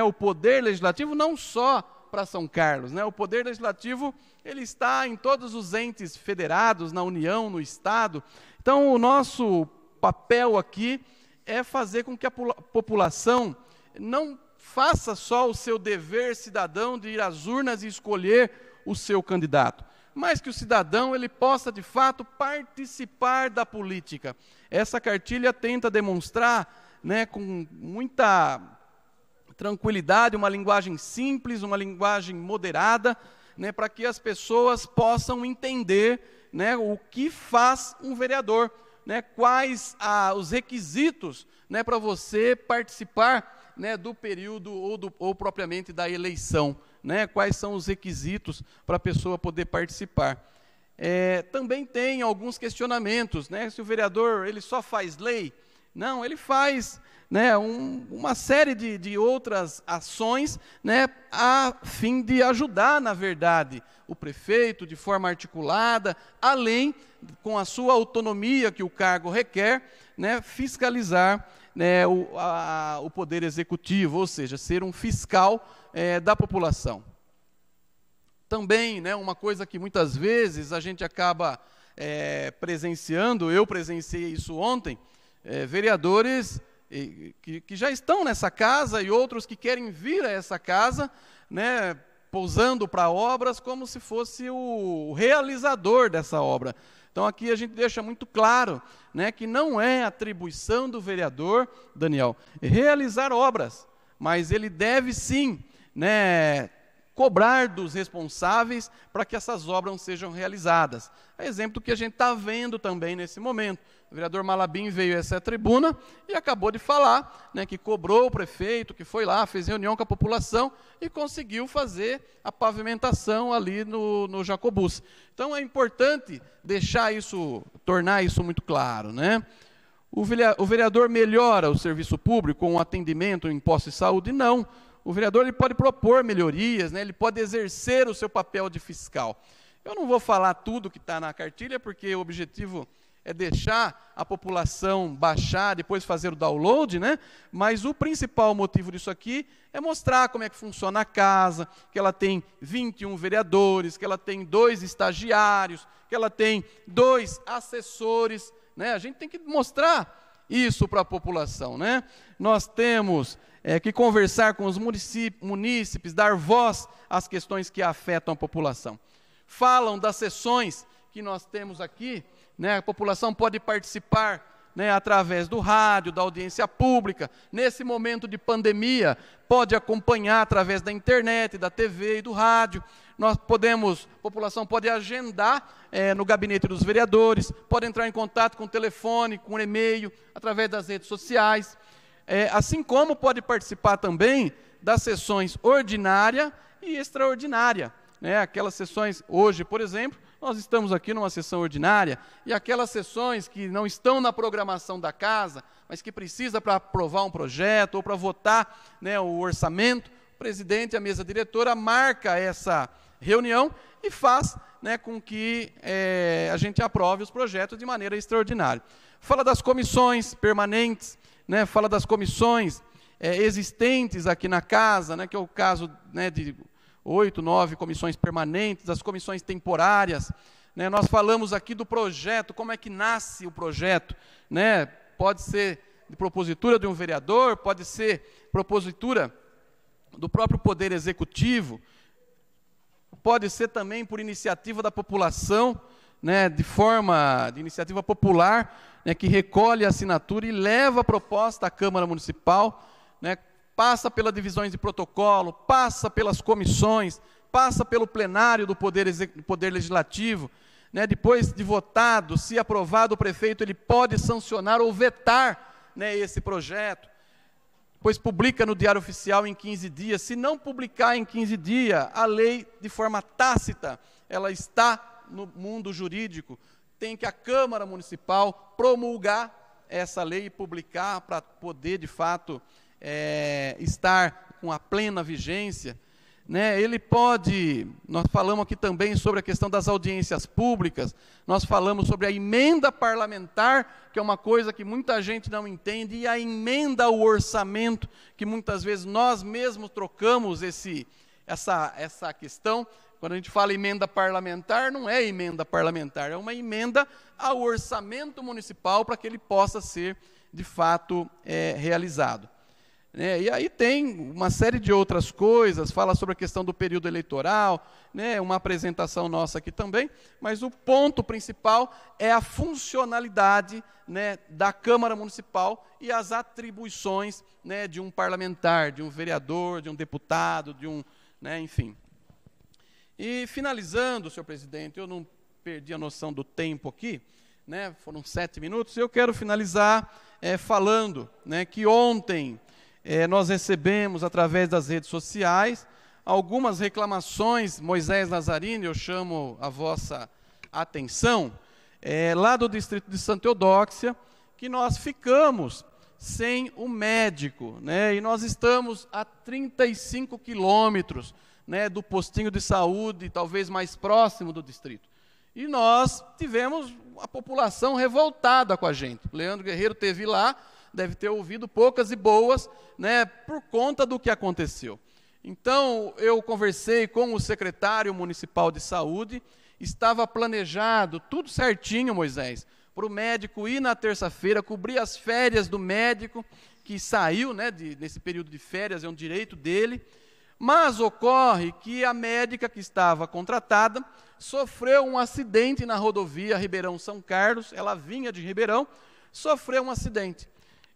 o poder legislativo, não só para São Carlos. O poder legislativo ele está em todos os entes federados, na União, no Estado. Então, o nosso papel aqui é fazer com que a população não faça só o seu dever cidadão de ir às urnas e escolher o seu candidato, mas que o cidadão ele possa, de fato, participar da política. Essa cartilha tenta demonstrar, com muita tranquilidade, uma linguagem simples, uma linguagem moderada, para que as pessoas possam entender o que faz um vereador, quais os requisitos para você participar do período ou propriamente da eleição, quais são os requisitos para a pessoa poder participar. Também tem alguns questionamentos, se o vereador ele só faz lei. Não, ele faz uma série de outras ações a fim de ajudar, na verdade, o prefeito de forma articulada, além, com a sua autonomia que o cargo requer, fiscalizar o poder executivo, ou seja, ser um fiscal da população. Também, uma coisa que muitas vezes a gente acaba presenciando, eu presenciei isso ontem, vereadores que já estão nessa casa e outros que querem vir a essa casa, né, pousando para obras como se fosse o realizador dessa obra. Então aqui a gente deixa muito claro, né, que não é atribuição do vereador, Daniel, realizar obras, mas ele deve sim, né, cobrar dos responsáveis para que essas obras sejam realizadas. É exemplo do que a gente está vendo também nesse momento. O vereador Malabim veio a essa tribuna e acabou de falar, né, que cobrou o prefeito, que foi lá, fez reunião com a população e conseguiu fazer a pavimentação ali no Jacobus. Então é importante deixar isso, tornar isso muito claro, né? O vereador melhora o serviço público com o atendimento em posto de saúde? Não. O vereador ele pode propor melhorias, né? Ele pode exercer o seu papel de fiscal. Eu não vou falar tudo que está na cartilha, porque o objetivo é deixar a população baixar, depois fazer o download, né? Mas o principal motivo disso aqui é mostrar como é que funciona a casa, que ela tem 21 vereadores, que ela tem 2 estagiários, que ela tem 2 assessores, né? A gente tem que mostrar isso para a população, né? Nós temos que conversar com os munícipes, dar voz às questões que afetam a população. Falam das sessões que nós temos aqui, né? A população pode participar, né, através do rádio, da audiência pública. Nesse momento de pandemia, pode acompanhar através da internet, da TV e do rádio. A população pode agendar no gabinete dos vereadores, pode entrar em contato com o telefone, com o e-mail, através das redes sociais. Assim como pode participar também das sessões ordinária e extraordinária, né? Aquelas sessões, hoje, por exemplo, nós estamos aqui numa sessão ordinária, e aquelas sessões que não estão na programação da casa, mas que precisa para aprovar um projeto ou para votar, né, o orçamento, o presidente e a mesa diretora marca essa reunião e faz, né, com que a gente aprove os projetos de maneira extraordinária. Fala das comissões permanentes, né, fala das comissões existentes aqui na casa, né, que é o caso, né, de 8, 9 comissões permanentes, as comissões temporárias, né? Nós falamos aqui do projeto, como é que nasce o projeto, né? Pode ser de propositura de um vereador, pode ser propositura do próprio Poder Executivo, pode ser também por iniciativa da população, né? De iniciativa popular, né? Que recolhe a assinatura e leva a proposta à Câmara Municipal, né? Passa pelas divisões de protocolo, passa pelas comissões, passa pelo plenário do Poder Legislativo, né? Depois de votado, se aprovado, o prefeito ele pode sancionar ou vetar, né, esse projeto, depois publica no Diário Oficial em 15 dias, se não publicar em 15 dias, a lei de forma tácita, ela está no mundo jurídico, tem que a Câmara Municipal promulgar essa lei e publicar para poder, de fato, estar com a plena vigência, né? Ele pode, nós falamos aqui também sobre a questão das audiências públicas, nós falamos sobre a emenda parlamentar, que é uma coisa que muita gente não entende, e a emenda ao orçamento, que muitas vezes nós mesmos trocamos essa questão. Quando a gente fala emenda parlamentar, não é emenda parlamentar, é uma emenda ao orçamento municipal para que ele possa ser, de fato, realizado. E aí tem uma série de outras coisas, fala sobre a questão do período eleitoral, né, uma apresentação nossa aqui também, mas o ponto principal é a funcionalidade, né, da Câmara Municipal e as atribuições, né, de um parlamentar, de um vereador, de um deputado, né, enfim. E finalizando, senhor presidente, eu não perdi a noção do tempo aqui, né, foram 7 minutos, eu quero finalizar falando, né, que ontem nós recebemos, através das redes sociais, algumas reclamações. Moisés Nazarini, eu chamo a vossa atenção, lá do distrito de Santa Eudóxia, que nós ficamos sem o médico, né? E nós estamos a 35 quilômetros, né, do postinho de saúde, talvez mais próximo do distrito. E nós tivemos a população revoltada com a gente. O Leandro Guerreiro esteve lá, deve ter ouvido poucas e boas, né, por conta do que aconteceu. Então, eu conversei com o secretário municipal de saúde estava planejado, tudo certinho, Moisés, para o médico ir na terça-feira, cobrir as férias do médico, que saiu, né, nesse período de férias, é um direito dele, mas ocorre que a médica que estava contratada sofreu um acidente na rodovia Ribeirão-São Carlos, ela vinha de Ribeirão, sofreu um acidente.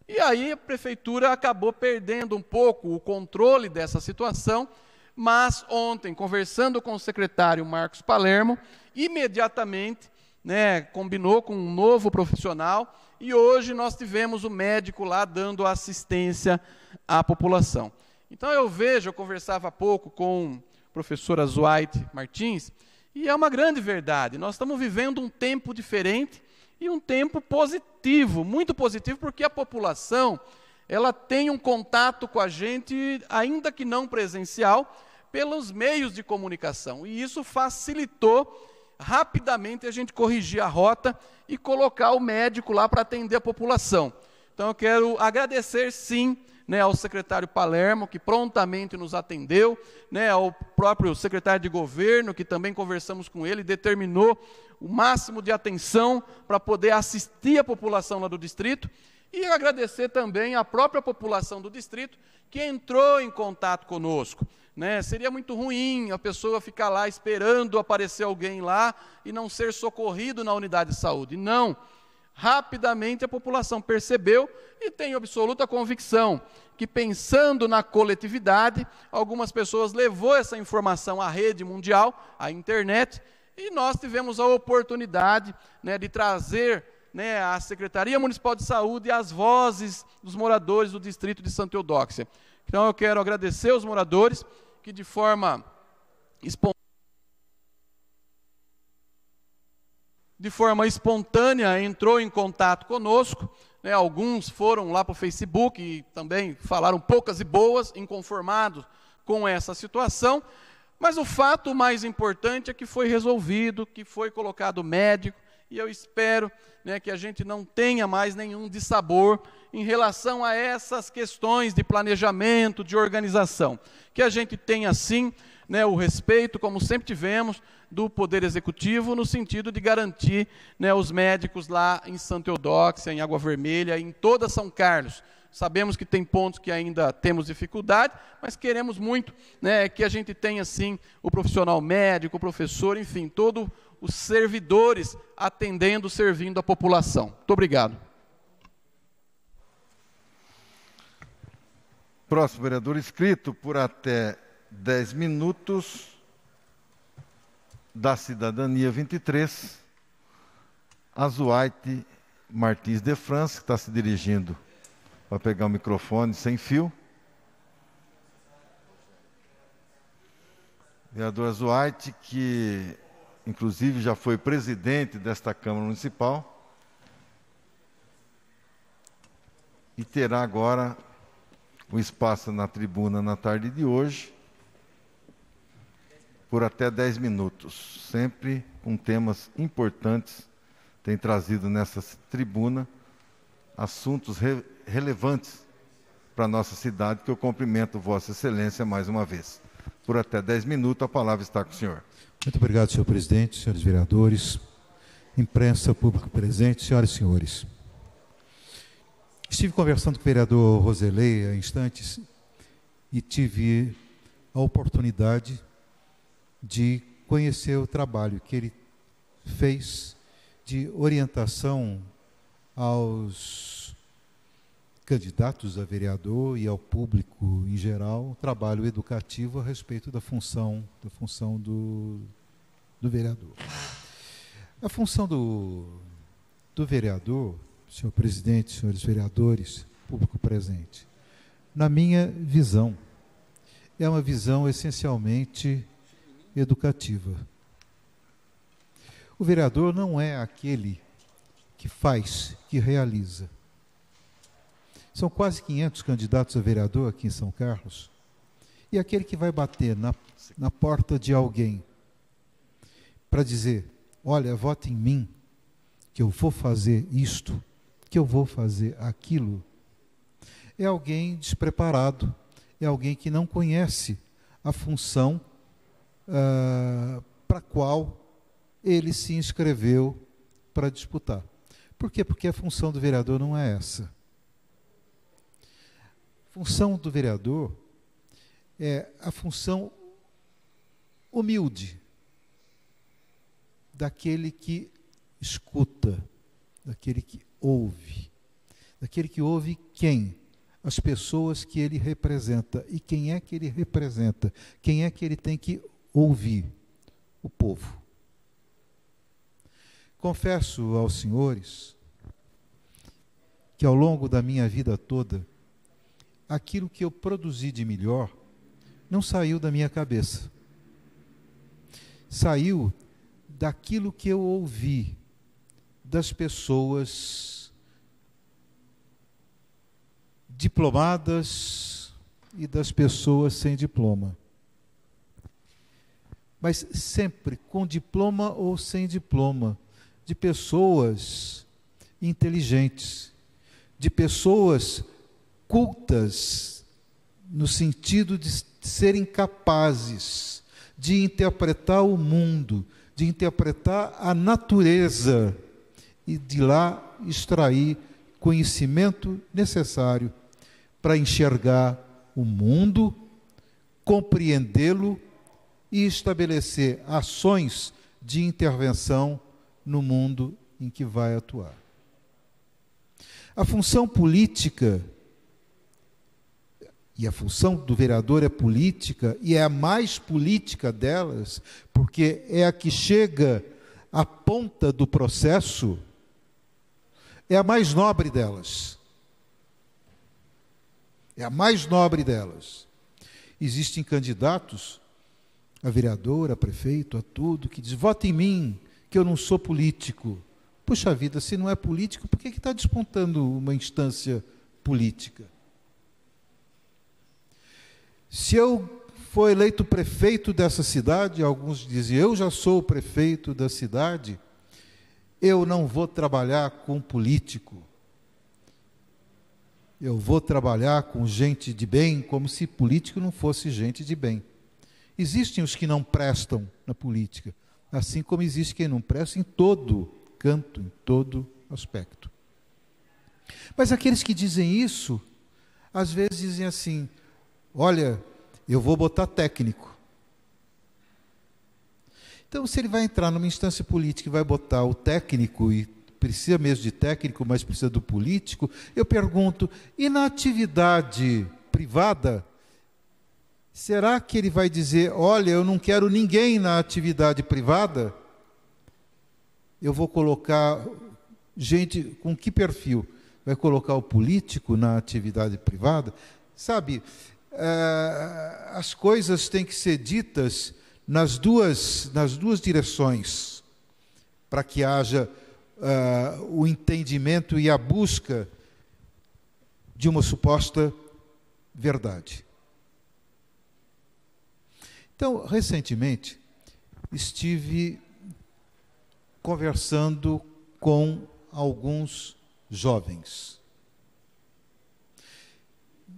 E aí a prefeitura acabou perdendo um pouco o controle dessa situação, mas ontem, conversando com o secretário Marcos Palermo, imediatamente, né, combinou com um novo profissional, e hoje nós tivemos o médico lá dando assistência à população. Então eu conversava há pouco com a professora Zuaite Martins, e é uma grande verdade, nós estamos vivendo um tempo diferente, e um tempo positivo, muito positivo, porque a população, ela tem um contato com a gente, ainda que não presencial, pelos meios de comunicação, e isso facilitou rapidamente a gente corrigir a rota e colocar o médico lá para atender a população. Então eu quero agradecer sim, né, ao secretário Palermo, que prontamente nos atendeu, né, ao próprio secretário de governo, que também conversamos com ele, determinou o máximo de atenção para poder assistir a população lá do distrito, e agradecer também à própria população do distrito, que entrou em contato conosco. Né? Seria muito ruim a pessoa ficar lá esperando aparecer alguém lá e não ser socorrido na unidade de saúde. Não. Rapidamente a população percebeu e tem absoluta convicção que, pensando na coletividade, algumas pessoas levou essa informação à rede mundial, à internet, e nós tivemos a oportunidade, né, de trazer, né, à Secretaria Municipal de Saúde as vozes dos moradores do distrito de Santa Eudóxia. Então eu quero agradecer aos moradores que de forma espontânea entrou em contato conosco, né, alguns foram lá para o Facebook e também falaram poucas e boas, inconformados com essa situação, mas o fato mais importante é que foi resolvido, que foi colocado médico, e eu espero, né, que a gente não tenha mais nenhum dissabor em relação a essas questões de planejamento, de organização. Que a gente tenha, sim, né, o respeito, como sempre tivemos, do Poder Executivo, no sentido de garantir, né, os médicos lá em Santa Eudóxia, em Água Vermelha, em toda São Carlos. Sabemos que tem pontos que ainda temos dificuldade, mas queremos muito, né, que a gente tenha, sim, o profissional médico, o professor, enfim, todos os servidores atendendo, servindo a população. Muito obrigado. Próximo vereador inscrito por até 10 minutos, da Cidadania 23, Azuaite Martins de França, que está se dirigindo para pegar o microfone sem fio. Vereador Azuaite, que inclusive já foi presidente desta Câmara Municipal, e terá agora o espaço na tribuna na tarde de hoje, por até 10 minutos, sempre com temas importantes, tem trazido nessa tribuna assuntos relevantes para a nossa cidade, que eu cumprimento Vossa Excelência mais uma vez. Por até 10 minutos, a palavra está com o senhor. Muito obrigado, senhor presidente, senhores vereadores, imprensa, público presente, senhoras e senhores. Estive conversando com o vereador Roselei há instantes e tive a oportunidade de conhecer o trabalho que ele fez de orientação aos candidatos a vereador e ao público em geral, um trabalho educativo a respeito da função do vereador. A função do vereador, senhor presidente, senhores vereadores, público presente, na minha visão, é uma visão essencialmente educativa. O vereador não é aquele que faz, que realiza. São quase 500 candidatos a vereador aqui em São Carlos, e aquele que vai bater na porta de alguém para dizer, olha, vote em mim, que eu vou fazer isto, que eu vou fazer aquilo, é alguém despreparado, é alguém que não conhece a função para a qual ele se inscreveu para disputar. Por quê? Porque a função do vereador não é essa. A função do vereador é a função humilde daquele que escuta, daquele que ouve. Daquele que ouve quem? As pessoas que ele representa. E quem é que ele representa? Quem é que ele tem que ouvir? O povo. Confesso aos senhores que ao longo da minha vida toda, aquilo que eu produzi de melhor não saiu da minha cabeça. Saiu daquilo que eu ouvi das pessoas diplomadas e das pessoas sem diploma. Mas sempre com diploma ou sem diploma, de pessoas inteligentes, de pessoas cultas, no sentido de serem capazes de interpretar o mundo, de interpretar a natureza e de lá extrair conhecimento necessário para enxergar o mundo, compreendê-lo e estabelecer ações de intervenção no mundo em que vai atuar. A função política, e a função do vereador é política, e é a mais política delas, porque é a que chega à ponta do processo, é a mais nobre delas. É a mais nobre delas. Existem candidatos a vereador, a prefeito, a tudo, que diz, vota em mim, que eu não sou político. Puxa vida, se não é político, por que está despontando uma instância política? Se eu for eleito prefeito dessa cidade, alguns dizem, eu já sou o prefeito da cidade, eu não vou trabalhar com político. Eu vou trabalhar com gente de bem, como se político não fosse gente de bem. Existem os que não prestam na política, assim como existe quem não presta em todo canto, em todo aspecto. Mas aqueles que dizem isso, às vezes dizem assim, olha, eu vou botar técnico. Então, se ele vai entrar numa instância política e vai botar o técnico, e precisa mesmo de técnico, mas precisa do político, eu pergunto, e na atividade privada, será que ele vai dizer, olha, eu não quero ninguém na atividade privada? Eu vou colocar gente com que perfil? Vai colocar o político na atividade privada? Sabe, as coisas têm que ser ditas nas duas direções, para que haja o entendimento e a busca de uma suposta verdade. Então, recentemente, estive conversando com alguns jovens,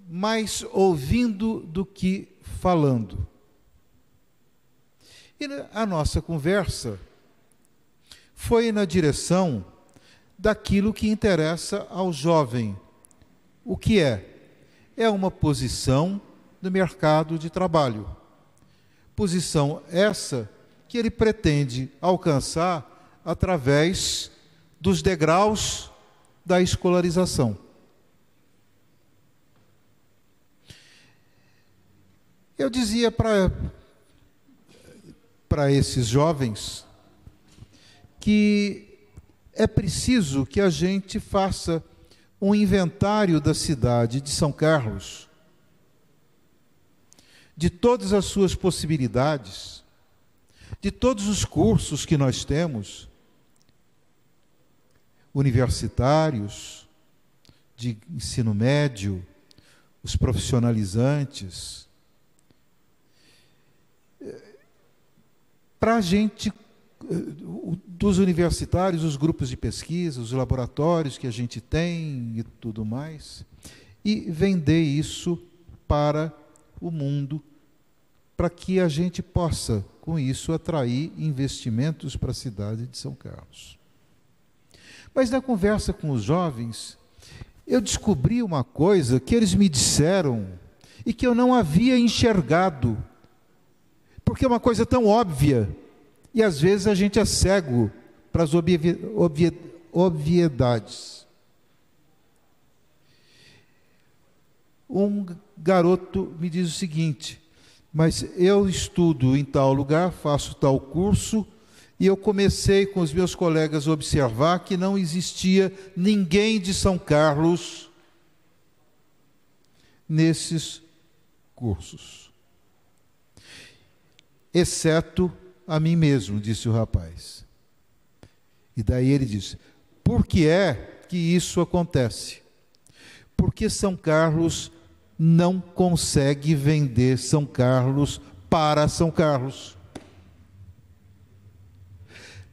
mais ouvindo do que falando. E a nossa conversa foi na direção daquilo que interessa ao jovem. O que é? É uma posição no mercado de trabalho. Posição essa que ele pretende alcançar através dos degraus da escolarização. Eu dizia para esses jovens que é preciso que a gente faça um inventário da cidade de São Carlos, de todas as suas possibilidades, de todos os cursos que nós temos, universitários, de ensino médio, os profissionalizantes, para a gente, dos universitários, os grupos de pesquisa, os laboratórios que a gente tem e tudo mais, e vender isso para o mundo, para que a gente possa, com isso, atrair investimentos para a cidade de São Carlos. Mas na conversa com os jovens, eu descobri uma coisa que eles me disseram e que eu não havia enxergado, porque é uma coisa tão óbvia, e às vezes a gente é cego para as obviedades. Um garoto me diz o seguinte: mas eu estudo em tal lugar, faço tal curso, e eu comecei com os meus colegas a observar que não existia ninguém de São Carlos nesses cursos, exceto a mim mesmo, disse o rapaz. E daí ele disse: por que é que isso acontece? Porque São Carlos não consegue vender São Carlos para São Carlos.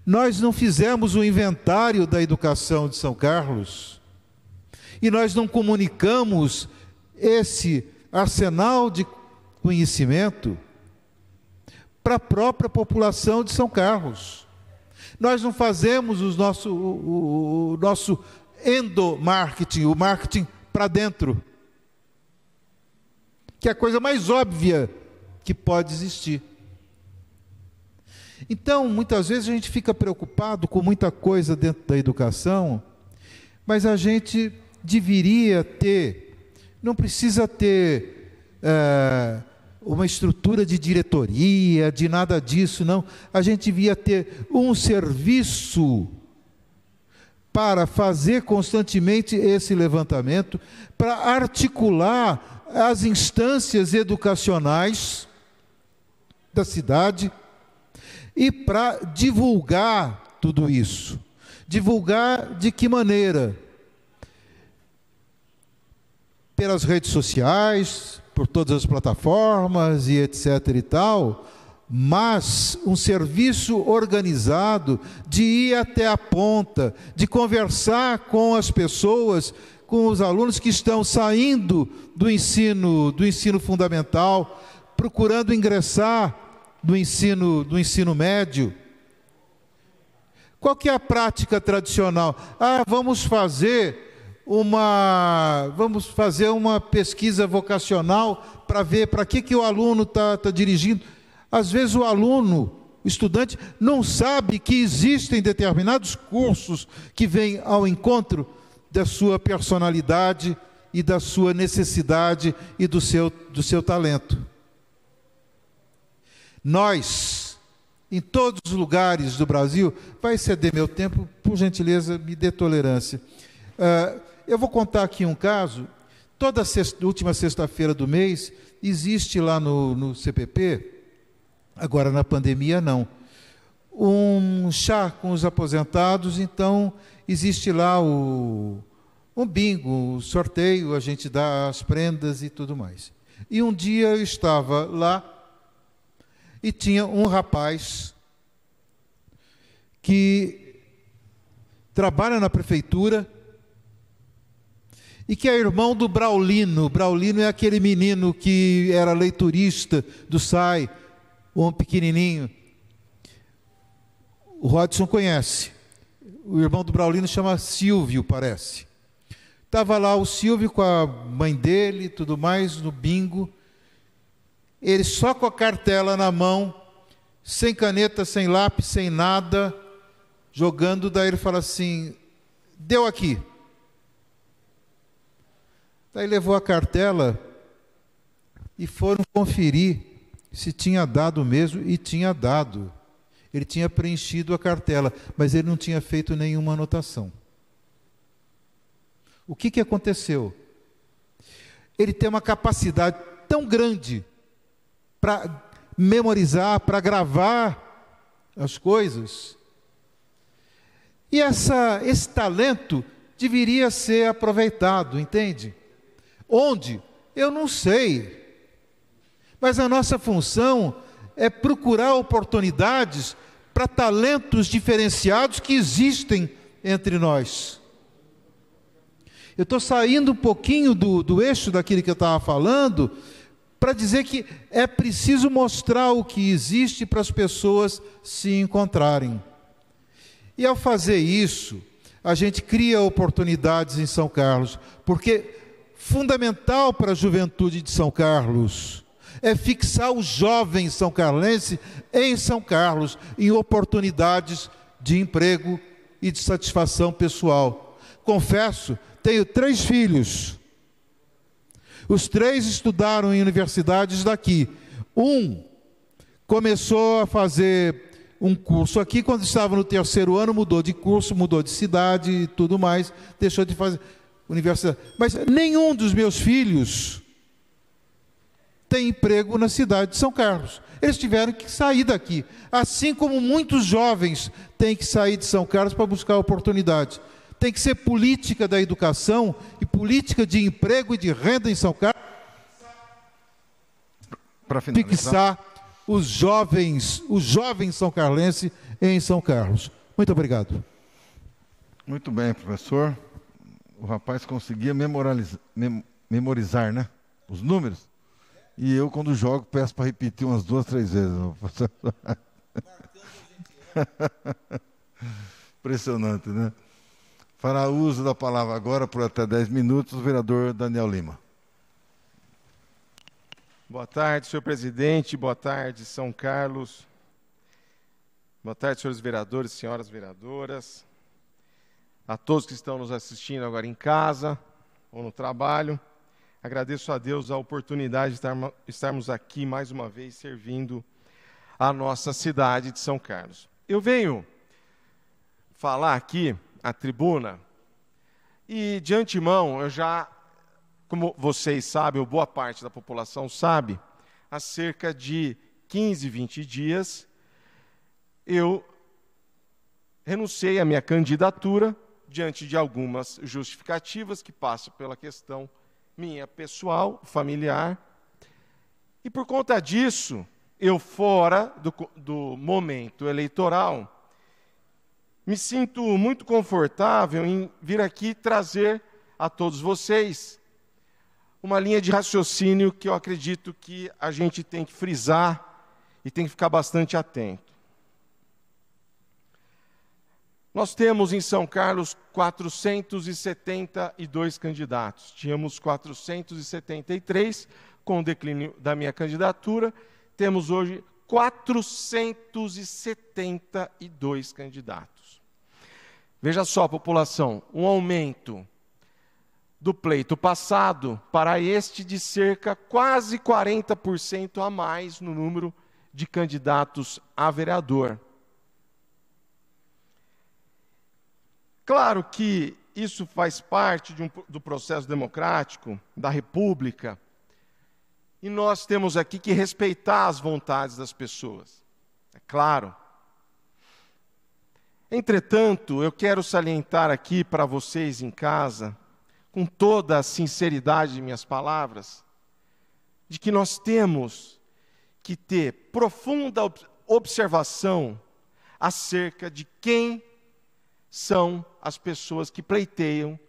Nós não fizemos o inventário da educação de São Carlos e nós não comunicamos esse arsenal de conhecimento para a própria população de São Carlos. Nós não fazemos o nosso endomarketing, o marketing para dentro, que é a coisa mais óbvia que pode existir. Então, muitas vezes a gente fica preocupado com muita coisa dentro da educação, mas a gente deveria ter, não precisa ter uma estrutura de diretoria, de nada disso, não. A gente devia ter um serviço para fazer constantemente esse levantamento, para articular as instâncias educacionais da cidade e para divulgar tudo isso. Divulgar de que maneira? Pelas redes sociais, por todas as plataformas e etc. e tal, mas um serviço organizado de ir até a ponta, de conversar com as pessoas, com os alunos que estão saindo do ensino fundamental, procurando ingressar no ensino médio. Qual que é a prática tradicional? Vamos fazer uma pesquisa vocacional para ver para que o aluno está dirigindo. Às vezes o aluno, o estudante, não sabe que existem determinados cursos que vêm ao encontro da sua personalidade e da sua necessidade e do seu talento. Nós, em todos os lugares do Brasil, vai exceder meu tempo, por gentileza, me dê tolerância. Eu vou contar aqui um caso. Toda última sexta-feira do mês, existe lá no CPP, agora na pandemia não, um chá com os aposentados. Então existe lá um bingo, um sorteio, a gente dá as prendas e tudo mais. E um dia eu estava lá e tinha um rapaz que trabalha na prefeitura e que é irmão do Braulino. Braulino é aquele menino que era leiturista do SAI, um pequenininho. O Rodson conhece. O irmão do Braulino chama Silvio, parece. Estava lá o Silvio com a mãe dele e tudo mais, no bingo. Ele só com a cartela na mão, sem caneta, sem lápis, sem nada, jogando. Daí ele fala assim: deu aqui. Daí levou a cartela e foram conferir se tinha dado mesmo, e tinha dado. Ele tinha preenchido a cartela, mas ele não tinha feito nenhuma anotação. O que aconteceu? Ele tem uma capacidade tão grande para memorizar, para gravar as coisas. E esse talento deveria ser aproveitado, entende? Onde? Eu não sei. Mas a nossa função é procurar oportunidades para talentos diferenciados que existem entre nós. Eu estou saindo um pouquinho do eixo daquilo que eu estava falando, para dizer que é preciso mostrar o que existe para as pessoas se encontrarem. E ao fazer isso, a gente cria oportunidades em São Carlos, porque fundamental para a juventude de São Carlos é fixar o jovem são-carlense em São Carlos, em oportunidades de emprego e de satisfação pessoal. Confesso, tenho 3 filhos. Os 3 estudaram em universidades daqui. Um começou a fazer um curso aqui, quando estava no 3º ano, mudou de curso, mudou de cidade e tudo mais, deixou de fazer universidade. Mas nenhum dos meus filhos tem emprego na cidade de São Carlos. Eles tiveram que sair daqui. Assim como muitos jovens têm que sair de São Carlos para buscar oportunidades. Tem que ser política da educação e política de emprego e de renda em São Carlos. Para fixar os jovens são carlenses em São Carlos. Muito obrigado. Muito bem, professor. O rapaz conseguia memorizar, né? Os números. E eu, quando jogo, peço para repetir umas 2, 3 vezes. Impressionante, né? Fará uso da palavra agora, por até 10 minutos, o vereador Daniel Lima. Boa tarde, senhor presidente. Boa tarde, São Carlos. Boa tarde, senhores vereadores, senhoras vereadoras. A todos que estão nos assistindo agora em casa ou no trabalho. Agradeço a Deus a oportunidade de estarmos aqui mais uma vez servindo a nossa cidade de São Carlos. Eu venho falar aqui à tribuna e, de antemão, eu já, como vocês sabem, ou boa parte da população sabe, há cerca de 15, 20 dias, eu renunciei à minha candidatura diante de algumas justificativas que passam pela questão minha pessoal, familiar, e por conta disso, eu fora do momento eleitoral, me sinto muito confortável em vir aqui trazer a todos vocês uma linha de raciocínio que eu acredito que a gente tem que frisar e tem que ficar bastante atento. Nós temos em São Carlos 472 candidatos. Tínhamos 473 com o declínio da minha candidatura. Temos hoje 472 candidatos. Veja só, população, um aumento do pleito passado para este de cerca quase 40% a mais no número de candidatos a vereador. Claro que isso faz parte do processo democrático da República e nós temos aqui que respeitar as vontades das pessoas, é claro. Entretanto, eu quero salientar aqui para vocês em casa, com toda a sinceridade de minhas palavras, de que nós temos que ter profunda observação acerca de quem são as pessoas que pleiteiam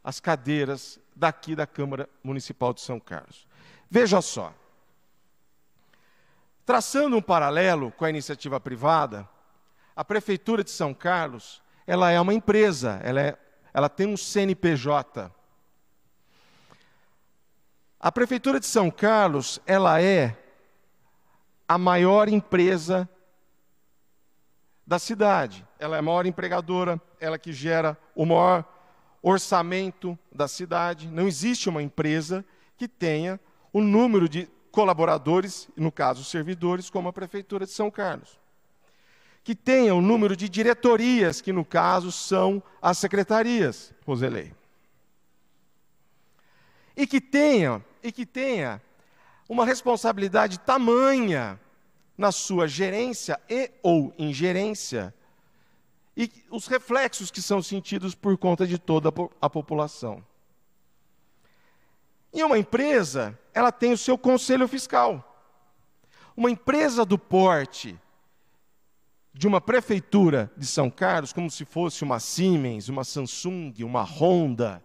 as cadeiras daqui da Câmara Municipal de São Carlos. Veja só, traçando um paralelo com a iniciativa privada, a Prefeitura de São Carlos, ela é uma empresa, ela tem um CNPJ. A Prefeitura de São Carlos, ela é a maior empresa da cidade. Ela é a maior empregadora, ela que gera o maior orçamento da cidade. Não existe uma empresa que tenha o número de colaboradores, no caso servidores, como a Prefeitura de São Carlos. Que tenha o número de diretorias, que no caso são as secretarias, Roselei. E que tenha uma responsabilidade tamanha na sua gerência e ou ingerência, e os reflexos que são sentidos por conta de toda a população. E uma empresa, ela tem o seu conselho fiscal. Uma empresa do porte de uma prefeitura de São Carlos, como se fosse uma Siemens, uma Samsung, uma Honda,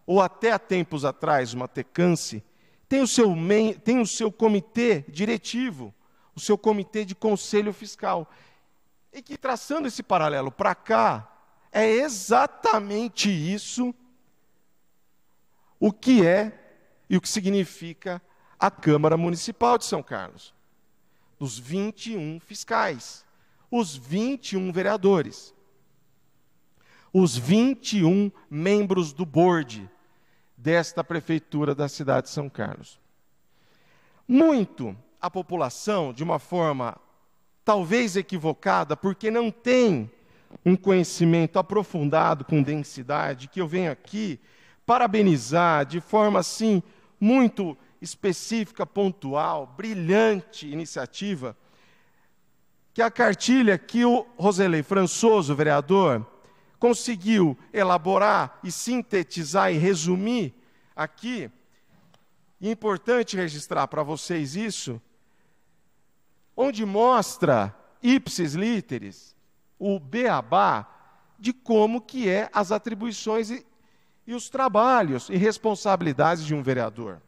ou até há tempos atrás uma Tecance, tem o seu comitê diretivo, o seu comitê de conselho fiscal. E que, traçando esse paralelo para cá, é exatamente isso o que é e o que significa a Câmara Municipal de São Carlos. Dos 21 fiscais, os 21 vereadores, os 21 membros do board desta prefeitura da cidade de São Carlos. Muito a população, de uma forma talvez equivocada, porque não tem um conhecimento aprofundado com densidade, que eu venho aqui parabenizar de forma assim muito específica, pontual, brilhante iniciativa, que a cartilha que o Roselei Françoso, vereador, conseguiu elaborar e sintetizar e resumir aqui. E é importante registrar para vocês isso, onde mostra ipsis literis, o beabá, de como que é as atribuições e os trabalhos e responsabilidades de um vereador.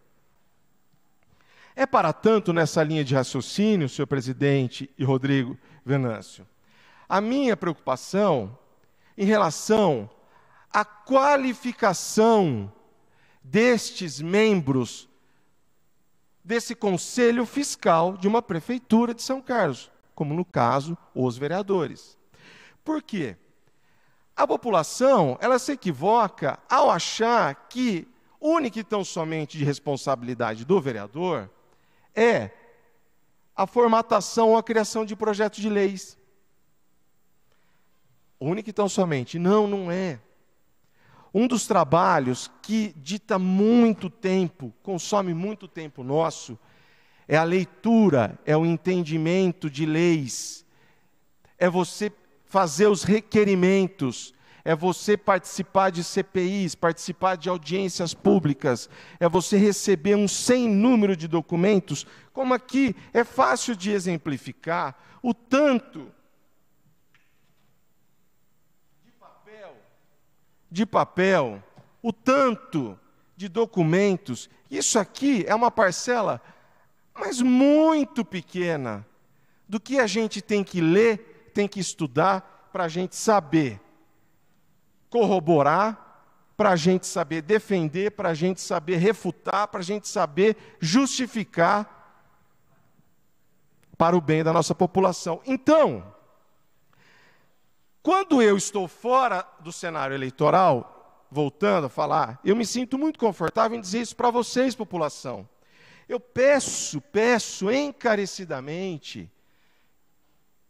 É para tanto nessa linha de raciocínio, senhor presidente e Rodrigo Venâncio, a minha preocupação em relação à qualificação destes membros desse conselho fiscal de uma prefeitura de São Carlos, como no caso, os vereadores. Por quê? A população, ela se equivoca ao achar que única e tão somente de responsabilidade do vereador é a formatação ou a criação de projetos de leis. Única e tão somente. Não, não é. Um dos trabalhos que dita muito tempo, consome muito tempo nosso, é a leitura, é o entendimento de leis, é você fazer os requerimentos, é você participar de CPIs, participar de audiências públicas, é você receber um sem número de documentos, como aqui é fácil de exemplificar o tanto de papel, o tanto de documentos. Isso aqui é uma parcela, mas muito pequena, do que a gente tem que ler, tem que estudar, para a gente saber corroborar, para a gente saber defender, para a gente saber refutar, para a gente saber justificar para o bem da nossa população. Então, quando eu estou fora do cenário eleitoral, voltando a falar, eu me sinto muito confortável em dizer isso para vocês, população. Eu peço encarecidamente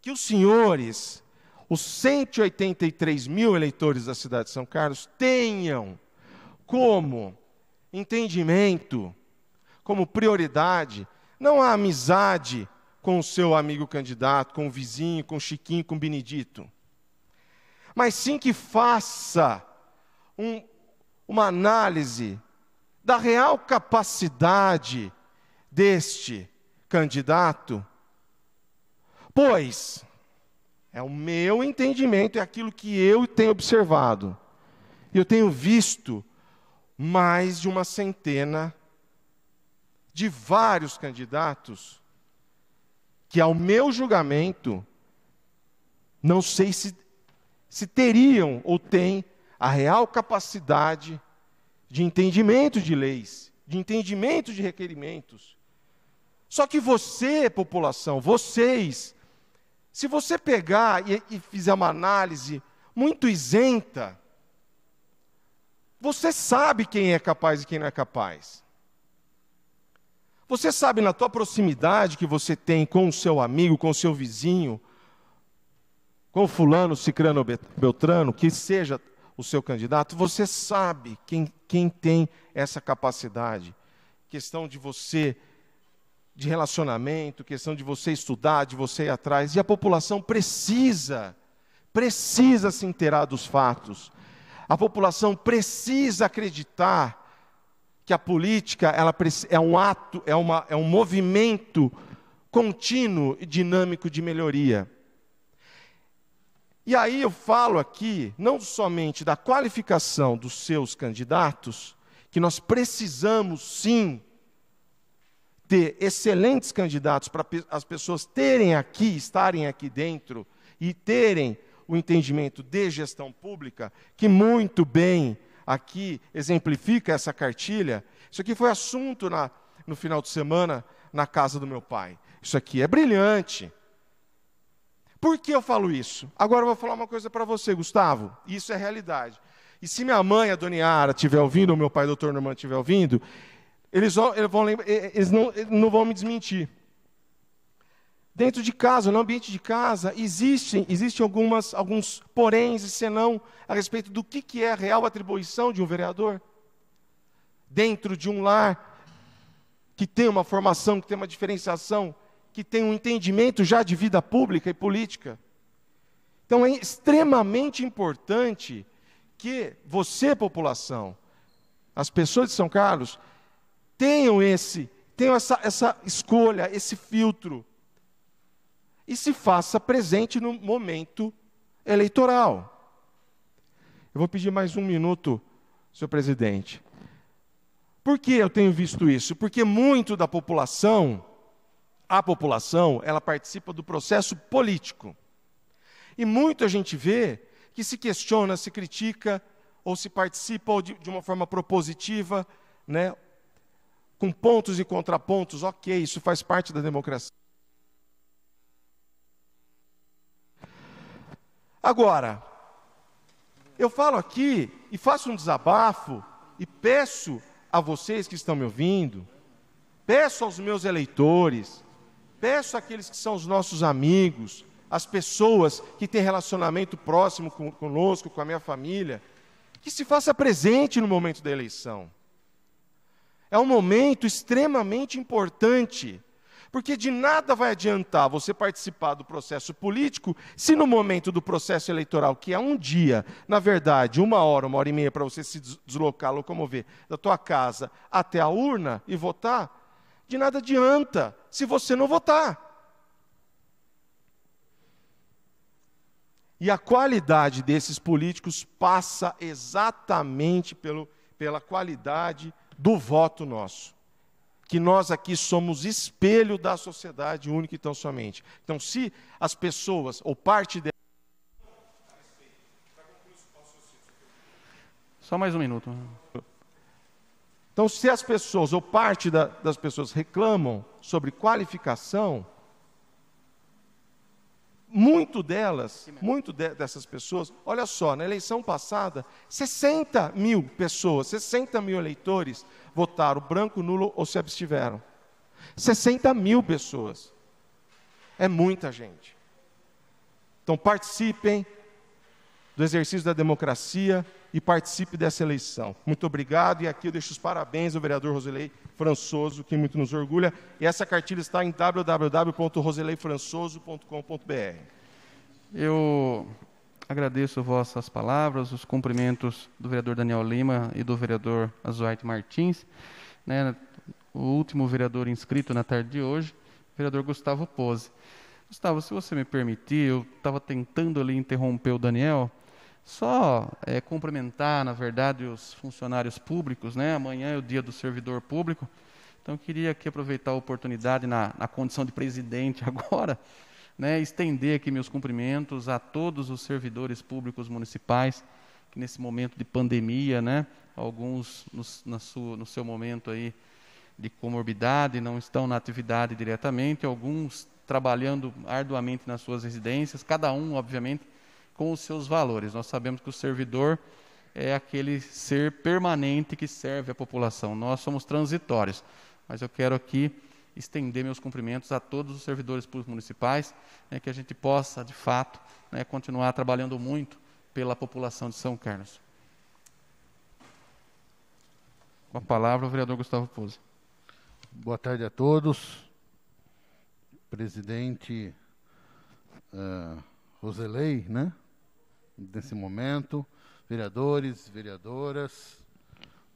que os senhores, os 183 mil eleitores da cidade de São Carlos, tenham como entendimento, como prioridade, não a amizade com o seu amigo candidato, com o vizinho, com o Chiquinho, com o Benedito, mas sim que faça uma análise da real capacidade deste candidato, pois é o meu entendimento, é aquilo que eu tenho observado. Eu tenho visto mais de uma centena de vários candidatos que, ao meu julgamento, não sei se teriam ou têm a real capacidade de entendimento de leis, de entendimento de requerimentos. Só que você, população, vocês, se você pegar e fizer uma análise muito isenta, você sabe quem é capaz e quem não é capaz. Você sabe na tua proximidade que você tem com o seu amigo, com o seu vizinho, com fulano, cicrano, beltrano, que seja o seu candidato, você sabe quem tem essa capacidade. Questão de você, de relacionamento, questão de você estudar, de você ir atrás. E a população precisa se inteirar dos fatos. A população precisa acreditar que a política é um ato, é um movimento contínuo e dinâmico de melhoria. E aí eu falo aqui, não somente da qualificação dos seus candidatos, que nós precisamos sim ter excelentes candidatos para as pessoas terem aqui, estarem aqui dentro e terem o entendimento de gestão pública, que muito bem aqui exemplifica essa cartilha. Isso aqui foi assunto no final de semana na casa do meu pai. Isso aqui é brilhante. Por que eu falo isso? Agora eu vou falar uma coisa para você, Gustavo. Isso é realidade. E se minha mãe, a Dona Yara, estiver ouvindo, ou meu pai, Dr. Norman, estiver ouvindo, eles não vão me desmentir. Dentro de casa, no ambiente de casa, existem alguns poréns e senão a respeito do que é a real atribuição de um vereador. Dentro de um lar que tem uma formação, que tem uma diferenciação, que tem um entendimento já de vida pública e política. Então é extremamente importante que você, população, as pessoas de São Carlos, tenham essa escolha, esse filtro, e se faça presente no momento eleitoral. Eu vou pedir mais um minuto, senhor presidente. Por que eu tenho visto isso? Porque muito da população, ela participa do processo político. E muito a gente vê que se questiona, se critica, ou se participa de uma forma propositiva, né, com pontos e contrapontos. Ok, isso faz parte da democracia. Agora, eu falo aqui e faço um desabafo e peço a vocês que estão me ouvindo, peço aos meus eleitores, peço àqueles que são os nossos amigos, as pessoas que têm relacionamento próximo conosco, com a minha família, que se faça presente no momento da eleição. É um momento extremamente importante, porque de nada vai adiantar você participar do processo político se no momento do processo eleitoral, que é um dia, na verdade, 1 hora, 1h30 para você se deslocar, locomover da tua casa até a urna e votar, de nada adianta se você não votar. E a qualidade desses políticos passa exatamente pela qualidade do voto nosso. Que nós aqui somos espelho da sociedade única e tão somente. Então, se as pessoas, ou parte delas... Só mais um minuto. Então, se as pessoas, ou parte das pessoas reclamam sobre qualificação, dessas pessoas, olha só, na eleição passada, 60 mil pessoas, 60 mil eleitores votaram branco, nulo ou se abstiveram. 60 mil pessoas. É muita gente. Então participem do exercício da democracia e participe dessa eleição. Muito obrigado, e aqui eu deixo os parabéns ao vereador Roselei Françoso, que muito nos orgulha, e essa cartilha está em www.roseleifrançoso.com.br. Eu agradeço vossas palavras, os cumprimentos do vereador Daniel Lima e do vereador Azuarte Martins, né, o último vereador inscrito na tarde de hoje, o vereador Gustavo Pose. Gustavo, se você me permitir, eu estava tentando ali interromper o Daniel, só cumprimentar, na verdade, os funcionários públicos, né? Amanhã é o dia do servidor público, então eu queria aqui aproveitar a oportunidade, na condição de presidente agora, né, estender aqui meus cumprimentos a todos os servidores públicos municipais, que nesse momento de pandemia, né, alguns no seu momento aí de comorbidade, não estão na atividade diretamente, alguns trabalhando arduamente nas suas residências, cada um, obviamente, com os seus valores. Nós sabemos que o servidor é aquele ser permanente que serve a população. Nós somos transitórios, mas eu quero aqui estender meus cumprimentos a todos os servidores públicos municipais, né, que a gente possa, de fato, né, continuar trabalhando muito pela população de São Carlos. Com a palavra, o vereador Gustavo Pose. Boa tarde a todos. Presidente Roselei, né? Nesse momento, vereadores, vereadoras,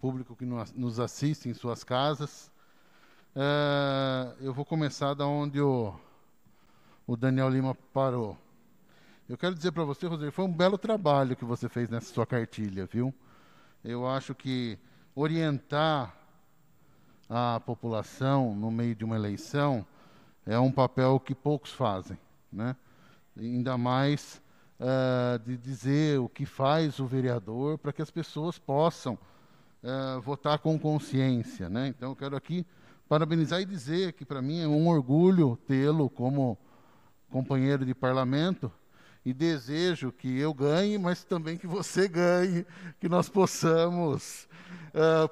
público que nos assiste em suas casas. Eu vou começar da onde o Daniel Lima parou. Eu quero dizer para você, Roselei, foi um belo trabalho que você fez nessa sua cartilha, viu? Eu acho que orientar à população no meio de uma eleição é um papel que poucos fazem, né? Ainda mais de dizer o que faz o vereador para que as pessoas possam votar com consciência, né? Então, eu quero aqui parabenizar e dizer que, para mim, é um orgulho tê-lo como companheiro de parlamento e desejo que eu ganhe, mas também que você ganhe, que nós possamos,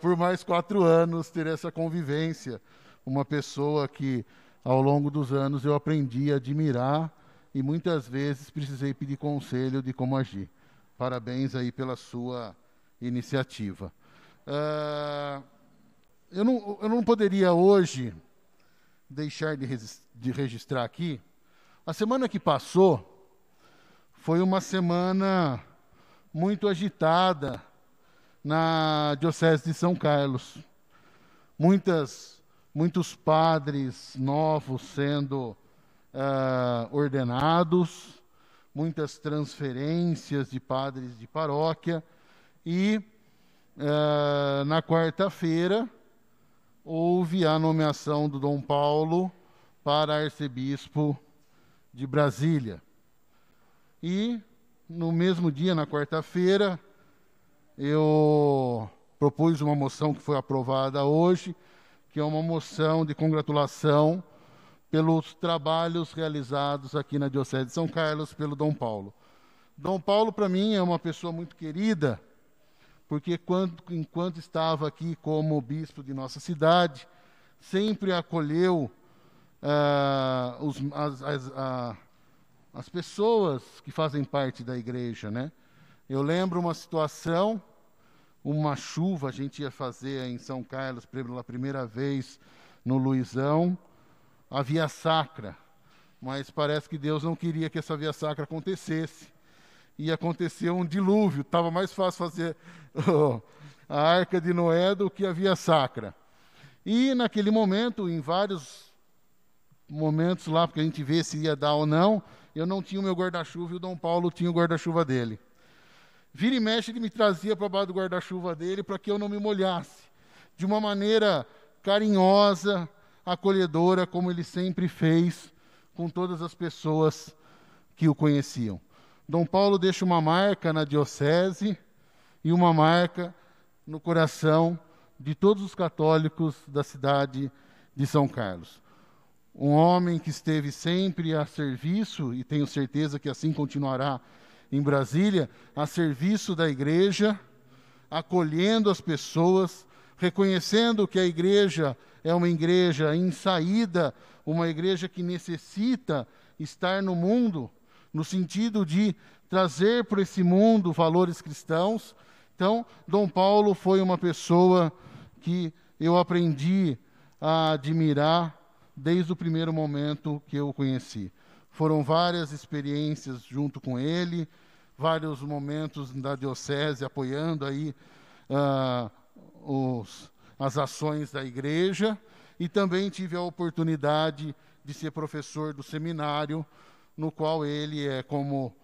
por mais 4 anos, ter essa convivência. Uma pessoa que, ao longo dos anos, eu aprendi a admirar e muitas vezes precisei pedir conselho de como agir. Parabéns aí pela sua iniciativa. Eu não poderia hoje deixar de registrar aqui. A semana que passou foi uma semana muito agitada na Diocese de São Carlos. Muitos padres novos sendo ordenados, muitas transferências de padres de paróquia e na quarta-feira houve a nomeação do Dom Paulo para arcebispo de Brasília. E no mesmo dia, na quarta-feira, eu propus uma moção que foi aprovada hoje, que é uma moção de congratulação pelos trabalhos realizados aqui na Diocese de São Carlos pelo Dom Paulo. Dom Paulo, para mim, é uma pessoa muito querida, porque enquanto estava aqui como bispo de nossa cidade, sempre acolheu as pessoas que fazem parte da igreja, né? Eu lembro uma situação, uma chuva, a gente ia fazer em São Carlos pela primeira vez no Luizão, a Via Sacra, mas parece que Deus não queria que essa Via Sacra acontecesse. E aconteceu um dilúvio, estava mais fácil fazer a Arca de Noé do que a Via Sacra. E naquele momento, em vários momentos lá, porque a gente vê se ia dar ou não, eu não tinha o meu guarda-chuva e o Dom Paulo tinha o guarda-chuva dele. Vira e mexe, ele me trazia para baixo do guarda-chuva dele para que eu não me molhasse. De uma maneira carinhosa, acolhedora, como ele sempre fez com todas as pessoas que o conheciam. Dom Paulo deixa uma marca na diocese e uma marca no coração de todos os católicos da cidade de São Carlos. Um homem que esteve sempre a serviço, e tenho certeza que assim continuará em Brasília, a serviço da igreja, acolhendo as pessoas, reconhecendo que a igreja é uma igreja em saída, uma igreja que necessita estar no mundo, no sentido de trazer para esse mundo valores cristãos. Então, Dom Paulo foi uma pessoa que eu aprendi a admirar desde o primeiro momento que eu o conheci. Foram várias experiências junto com ele, vários momentos da diocese apoiando aí as ações da igreja, e também tive a oportunidade de ser professor do seminário, no qual ele como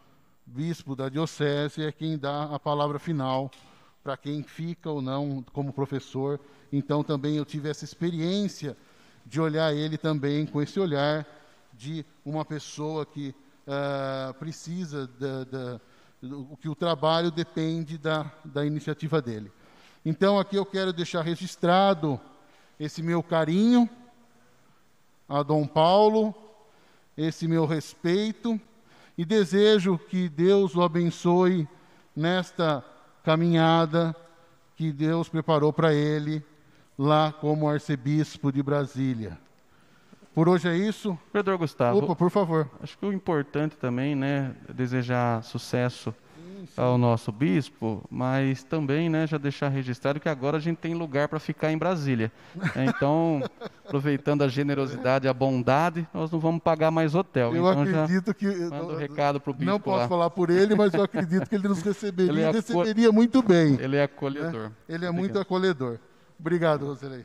bispo da diocese, é quem dá a palavra final para quem fica ou não como professor. Então também eu tive essa experiência de olhar ele também com esse olhar de uma pessoa que precisa que o trabalho depende da iniciativa dele. Então aqui eu quero deixar registrado esse meu carinho a Dom Paulo, esse meu respeito, e desejo que Deus o abençoe nesta caminhada que Deus preparou para ele lá como arcebispo de Brasília. Por hoje é isso. Vereador Gustavo. Opa, por favor. Acho que o importante também, né, é desejar sucesso ao nosso bispo, mas também, né, já deixar registrado que agora a gente tem lugar para ficar em Brasília. Então, aproveitando a generosidade, a bondade, nós não vamos pagar mais hotel. Eu então acredito que mando um recado para o bispo. Não posso lá. falar por ele, mas eu acredito que ele nos receberia, receberia muito bem. Ele é acolhedor. Né? Ele é muito acolhedor. Obrigado, Roselei.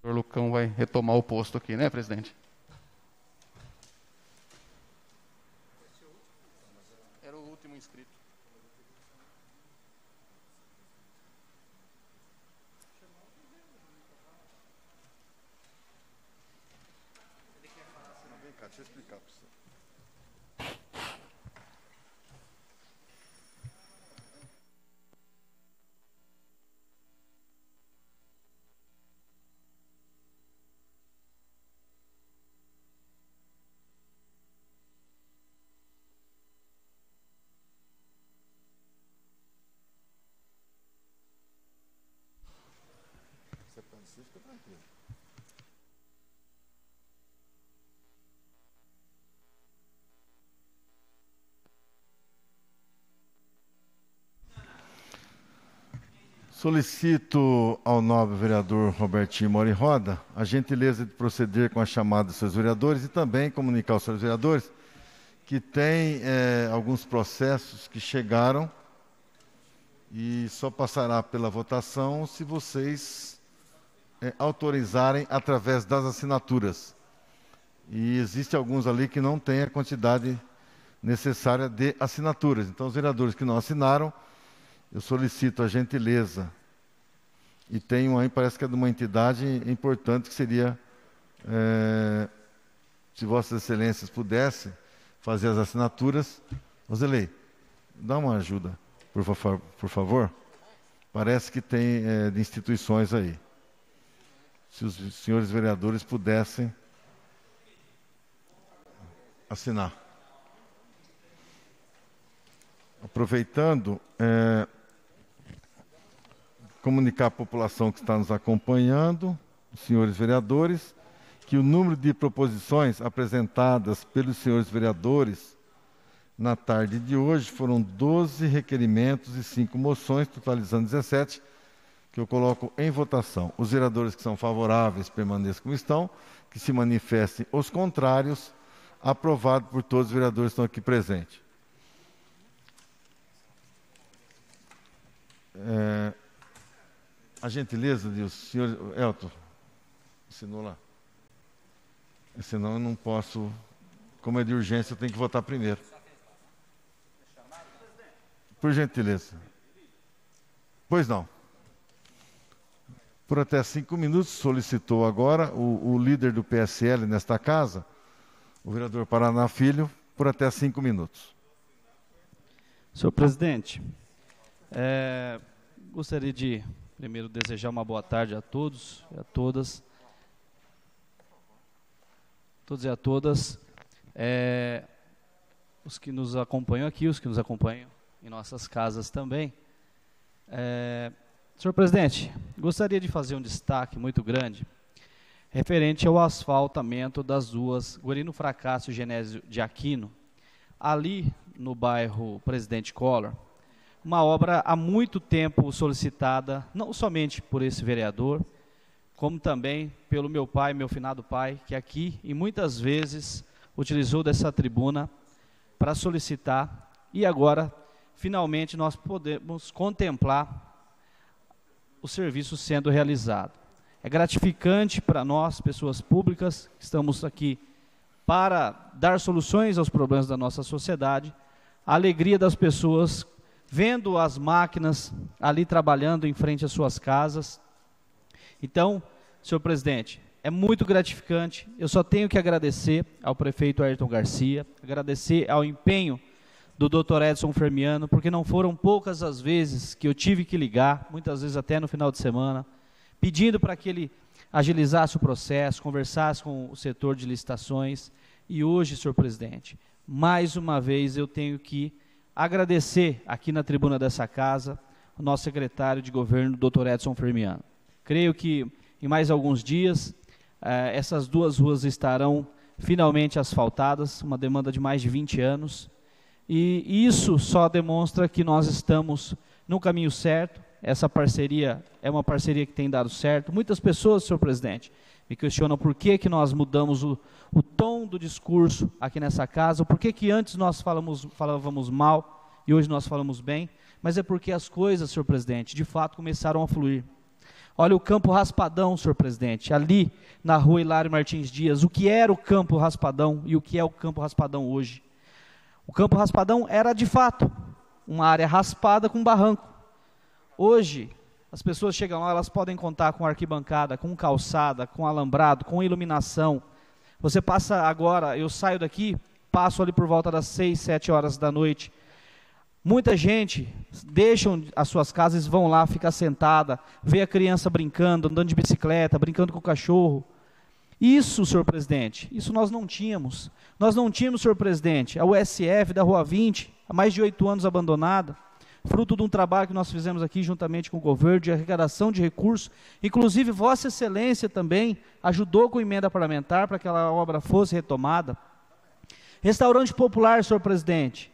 O Lucão vai retomar o posto aqui, né, presidente? último inscrito. Vem cá, deixa eu explicar para você. Fica tranquilo. Solicito ao nobre vereador Robertinho Mori Roda a gentileza de proceder com a chamada dos seus vereadores e também comunicar aos seus vereadores que tem alguns processos que chegaram e só passará pela votação se vocês autorizarem através das assinaturas. E existe alguns ali que não têm a quantidade necessária de assinaturas. Então, os vereadores que não assinaram, eu solicito a gentileza. E tem um aí, parece que é de uma entidade importante, que seria, se Vossas Excelências pudessem fazer as assinaturas. Roselei, dá uma ajuda, por favor. Parece que tem de instituições aí. Se os senhores vereadores pudessem assinar. Aproveitando, comunicar à população que está nos acompanhando, os senhores vereadores, que o número de proposições apresentadas pelos senhores vereadores na tarde de hoje foram 12 requerimentos e 5 moções, totalizando 17, que eu coloco em votação. Os vereadores que são favoráveis permaneçam como estão, que se manifestem os contrários. Aprovado por todos os vereadores que estão aqui presentes. A gentileza de os senhores... Elton, assinou lá. Senão eu não posso... Como é de urgência, eu tenho que votar primeiro. Por gentileza. Pois não. Por até 5 minutos, solicitou agora o líder do PSL nesta casa, o vereador Paraná Filho, por até 5 minutos. Senhor presidente, gostaria de primeiro desejar uma boa tarde a todos e a todas. Todos e a todas. Os que nos acompanham aqui, os que nos acompanham em nossas casas também. Senhor presidente, gostaria de fazer um destaque muito grande referente ao asfaltamento das ruas Guarino Fracácio e Genésio de Aquino, ali no bairro Presidente Collor, uma obra há muito tempo solicitada, não somente por esse vereador, como também pelo meu pai, meu finado pai, que aqui e muitas vezes utilizou dessa tribuna para solicitar, e agora, finalmente, nós podemos contemplar o serviço sendo realizado. É gratificante para nós, pessoas públicas, que estamos aqui para dar soluções aos problemas da nossa sociedade, a alegria das pessoas vendo as máquinas ali trabalhando em frente às suas casas. Então, senhor presidente, é muito gratificante. Eu só tenho que agradecer ao prefeito Ayrton Garcia, agradecer ao empenho do Dr. Edson Fermiano, porque não foram poucas as vezes que eu tive que ligar, muitas vezes até no final de semana, pedindo para que ele agilizasse o processo, conversasse com o setor de licitações. E hoje, senhor presidente, mais uma vez eu tenho que agradecer aqui na tribuna dessa casa o nosso secretário de governo, Dr. Edson Fermiano. Creio que em mais alguns dias essas duas ruas estarão finalmente asfaltadas, uma demanda de mais de 20 anos, e isso só demonstra que nós estamos no caminho certo. Essa parceria é uma parceria que tem dado certo. Muitas pessoas, senhor presidente, me questionam por que nós mudamos o tom do discurso aqui nessa casa, por que antes nós falávamos mal e hoje nós falamos bem, mas é porque as coisas, senhor presidente, de fato começaram a fluir. Olha o Campo Raspadão, senhor presidente, ali na rua Hilário Martins Dias, o que era o Campo Raspadão e o que é o Campo Raspadão hoje. O Campo Raspadão era, de fato, uma área raspada com barranco. Hoje, as pessoas chegam lá, elas podem contar com arquibancada, com calçada, com alambrado, com iluminação. Você passa agora, eu saio daqui, passo ali por volta das 6, 7 horas da noite. Muita gente deixam as suas casas e vão lá ficar sentada, vê a criança brincando, andando de bicicleta, brincando com o cachorro. Isso, senhor presidente, isso nós não tínhamos. Nós não tínhamos, senhor presidente, a USF da Rua 20, há mais de 8 anos abandonada, fruto de um trabalho que nós fizemos aqui juntamente com o governo, de arrecadação de recursos. Inclusive, Vossa Excelência também ajudou com emenda parlamentar para que aquela obra fosse retomada. Restaurante popular, senhor presidente.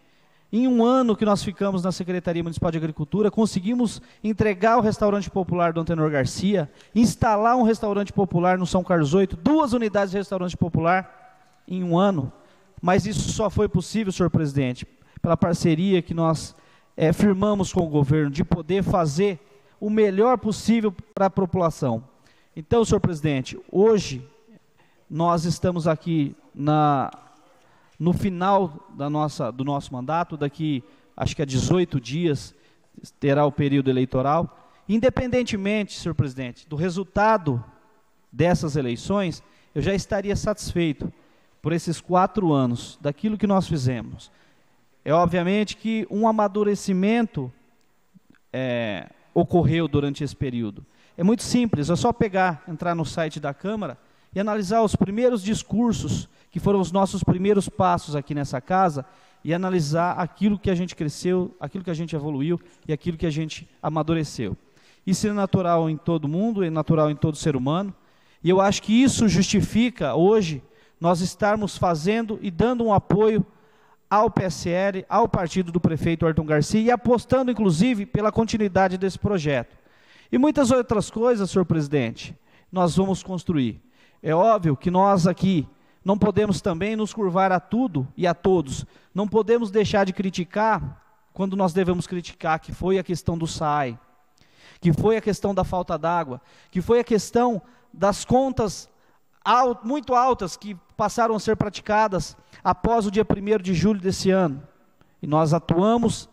Em um ano que nós ficamos na Secretaria Municipal de Agricultura, conseguimos entregar o restaurante popular do Antenor Garcia, instalar um restaurante popular no São Carlos 8, 2 unidades de restaurante popular em um ano. Mas isso só foi possível, senhor presidente, pela parceria que nós firmamos com o governo, de poder fazer o melhor possível para a população. Então, senhor presidente, hoje nós estamos aqui no final do nosso mandato, daqui acho que a 18 dias terá o período eleitoral. Independentemente, senhor presidente, do resultado dessas eleições, eu já estaria satisfeito por esses 4 anos, daquilo que nós fizemos. É obviamente que um amadurecimento ocorreu durante esse período. É muito simples, é só entrar no site da Câmara e analisar os primeiros discursos, que foram os nossos primeiros passos aqui nessa casa, e analisar aquilo que a gente cresceu, aquilo que a gente evoluiu e aquilo que a gente amadureceu. Isso é natural em todo mundo, é natural em todo ser humano, e eu acho que isso justifica, hoje, nós estarmos fazendo e dando um apoio ao PSL, ao partido do prefeito Ayrton Garcia, e apostando, inclusive, pela continuidade desse projeto. E muitas outras coisas, senhor presidente, nós vamos construir. É óbvio que nós aqui não podemos também nos curvar a tudo e a todos. Não podemos deixar de criticar quando nós devemos criticar, que foi a questão do SAI, que foi a questão da falta d'água, que foi a questão das contas muito altas que passaram a ser praticadas após o dia 1º de julho desse ano. E nós atuamos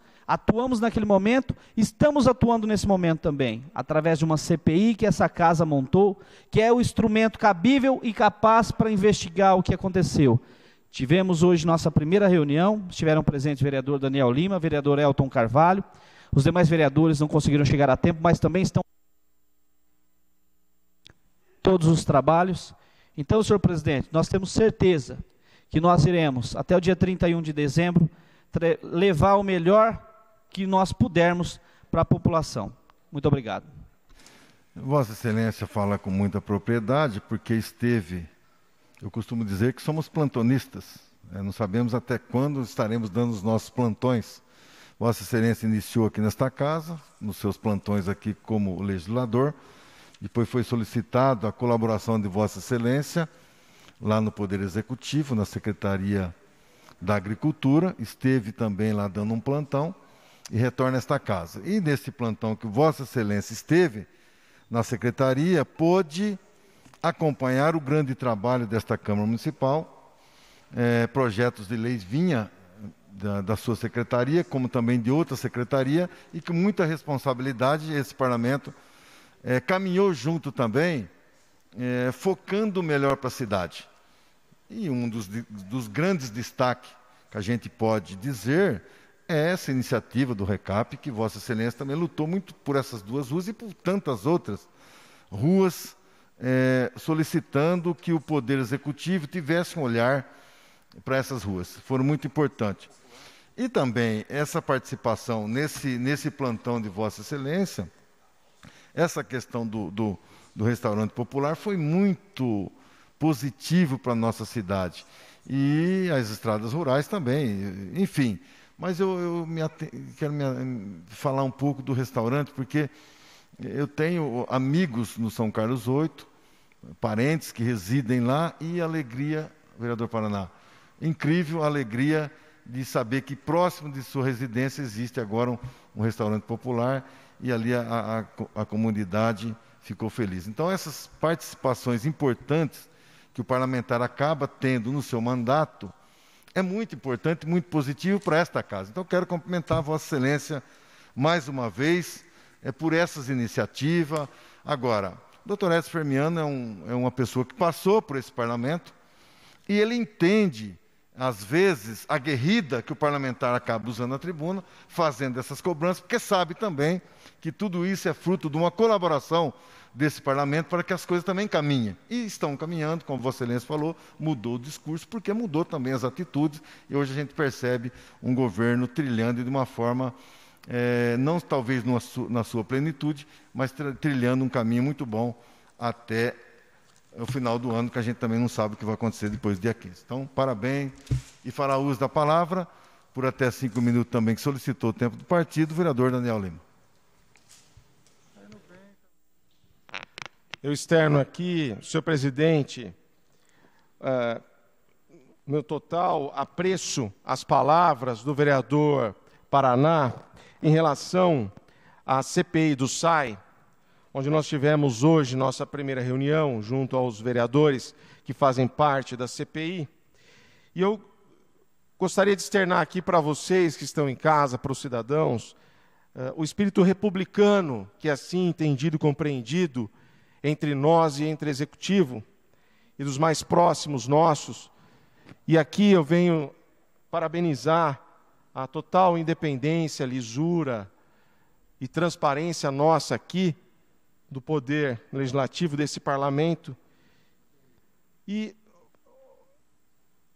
naquele momento, estamos atuando nesse momento também, através de uma CPI que essa casa montou, que é o instrumento cabível e capaz para investigar o que aconteceu. Tivemos hoje nossa primeira reunião, estiveram presentes o vereador Daniel Lima, o vereador Elton Carvalho, os demais vereadores não conseguiram chegar a tempo, mas também estão todos os trabalhos. Então, senhor presidente, nós temos certeza que nós iremos, até o dia 31 de dezembro, levar o melhor que nós pudermos para a população. Muito obrigado. Vossa Excelência fala com muita propriedade, porque eu costumo dizer que somos plantonistas, não sabemos até quando estaremos dando os nossos plantões. Vossa Excelência iniciou aqui nesta casa, nos seus plantões aqui como legislador, depois foi solicitado a colaboração de Vossa Excelência lá no Poder Executivo, na Secretaria da Agricultura, esteve também lá dando um plantão e retorna a esta casa. E nesse plantão que Vossa Excelência esteve na Secretaria, pôde acompanhar o grande trabalho desta Câmara Municipal, projetos de leis vinham da sua secretaria, como também de outra secretaria, e com muita responsabilidade esse Parlamento caminhou junto também, focando melhor para a cidade. E um dos grandes destaques que a gente pode dizer é essa iniciativa do RECAP, que Vossa Excelência também lutou muito por essas 2 ruas e por tantas outras ruas, solicitando que o Poder Executivo tivesse um olhar para essas ruas. Foram muito importantes. E também essa participação nesse plantão de Vossa Excelência, essa questão do restaurante popular foi muito positivo para a nossa cidade. E as estradas rurais também, enfim. Mas eu quero falar um pouco do restaurante, porque eu tenho amigos no São Carlos 8, parentes que residem lá, e alegria, vereador Paraná, incrível a alegria de saber que próximo de sua residência existe agora um restaurante popular, e ali a comunidade ficou feliz. Então, essas participações importantes que o parlamentar acaba tendo no seu mandato, é muito importante, muito positivo para esta casa. Então, quero cumprimentar a Vossa Excelência mais uma vez por essas iniciativas. Agora, o doutor Edson Firmiano é uma pessoa que passou por esse parlamento e ele entende, às vezes, a guerrida que o parlamentar acaba usando na tribuna, fazendo essas cobranças, porque sabe também que tudo isso é fruto de uma colaboração desse parlamento para que as coisas também caminhem. E estão caminhando, como Vossa Excelência falou, mudou o discurso, porque mudou também as atitudes, e hoje a gente percebe um governo trilhando de uma forma, não talvez na sua plenitude, mas trilhando um caminho muito bom até o final do ano, que a gente também não sabe o que vai acontecer depois do dia 15. Então, parabéns, e fará uso da palavra, por até 5 minutos também, que solicitou o tempo do partido, o vereador Daniel Lima. Eu externo aqui, senhor presidente, meu total apreço às palavras do vereador Paraná em relação à CPI do SAI, onde nós tivemos hoje nossa primeira reunião junto aos vereadores que fazem parte da CPI. E eu gostaria de externar aqui para vocês que estão em casa, para os cidadãos, o espírito republicano, que é assim entendido e compreendido entre nós e entre o Executivo e dos mais próximos nossos. E aqui eu venho parabenizar a total independência, lisura e transparência nossa aqui, do poder legislativo desse parlamento. E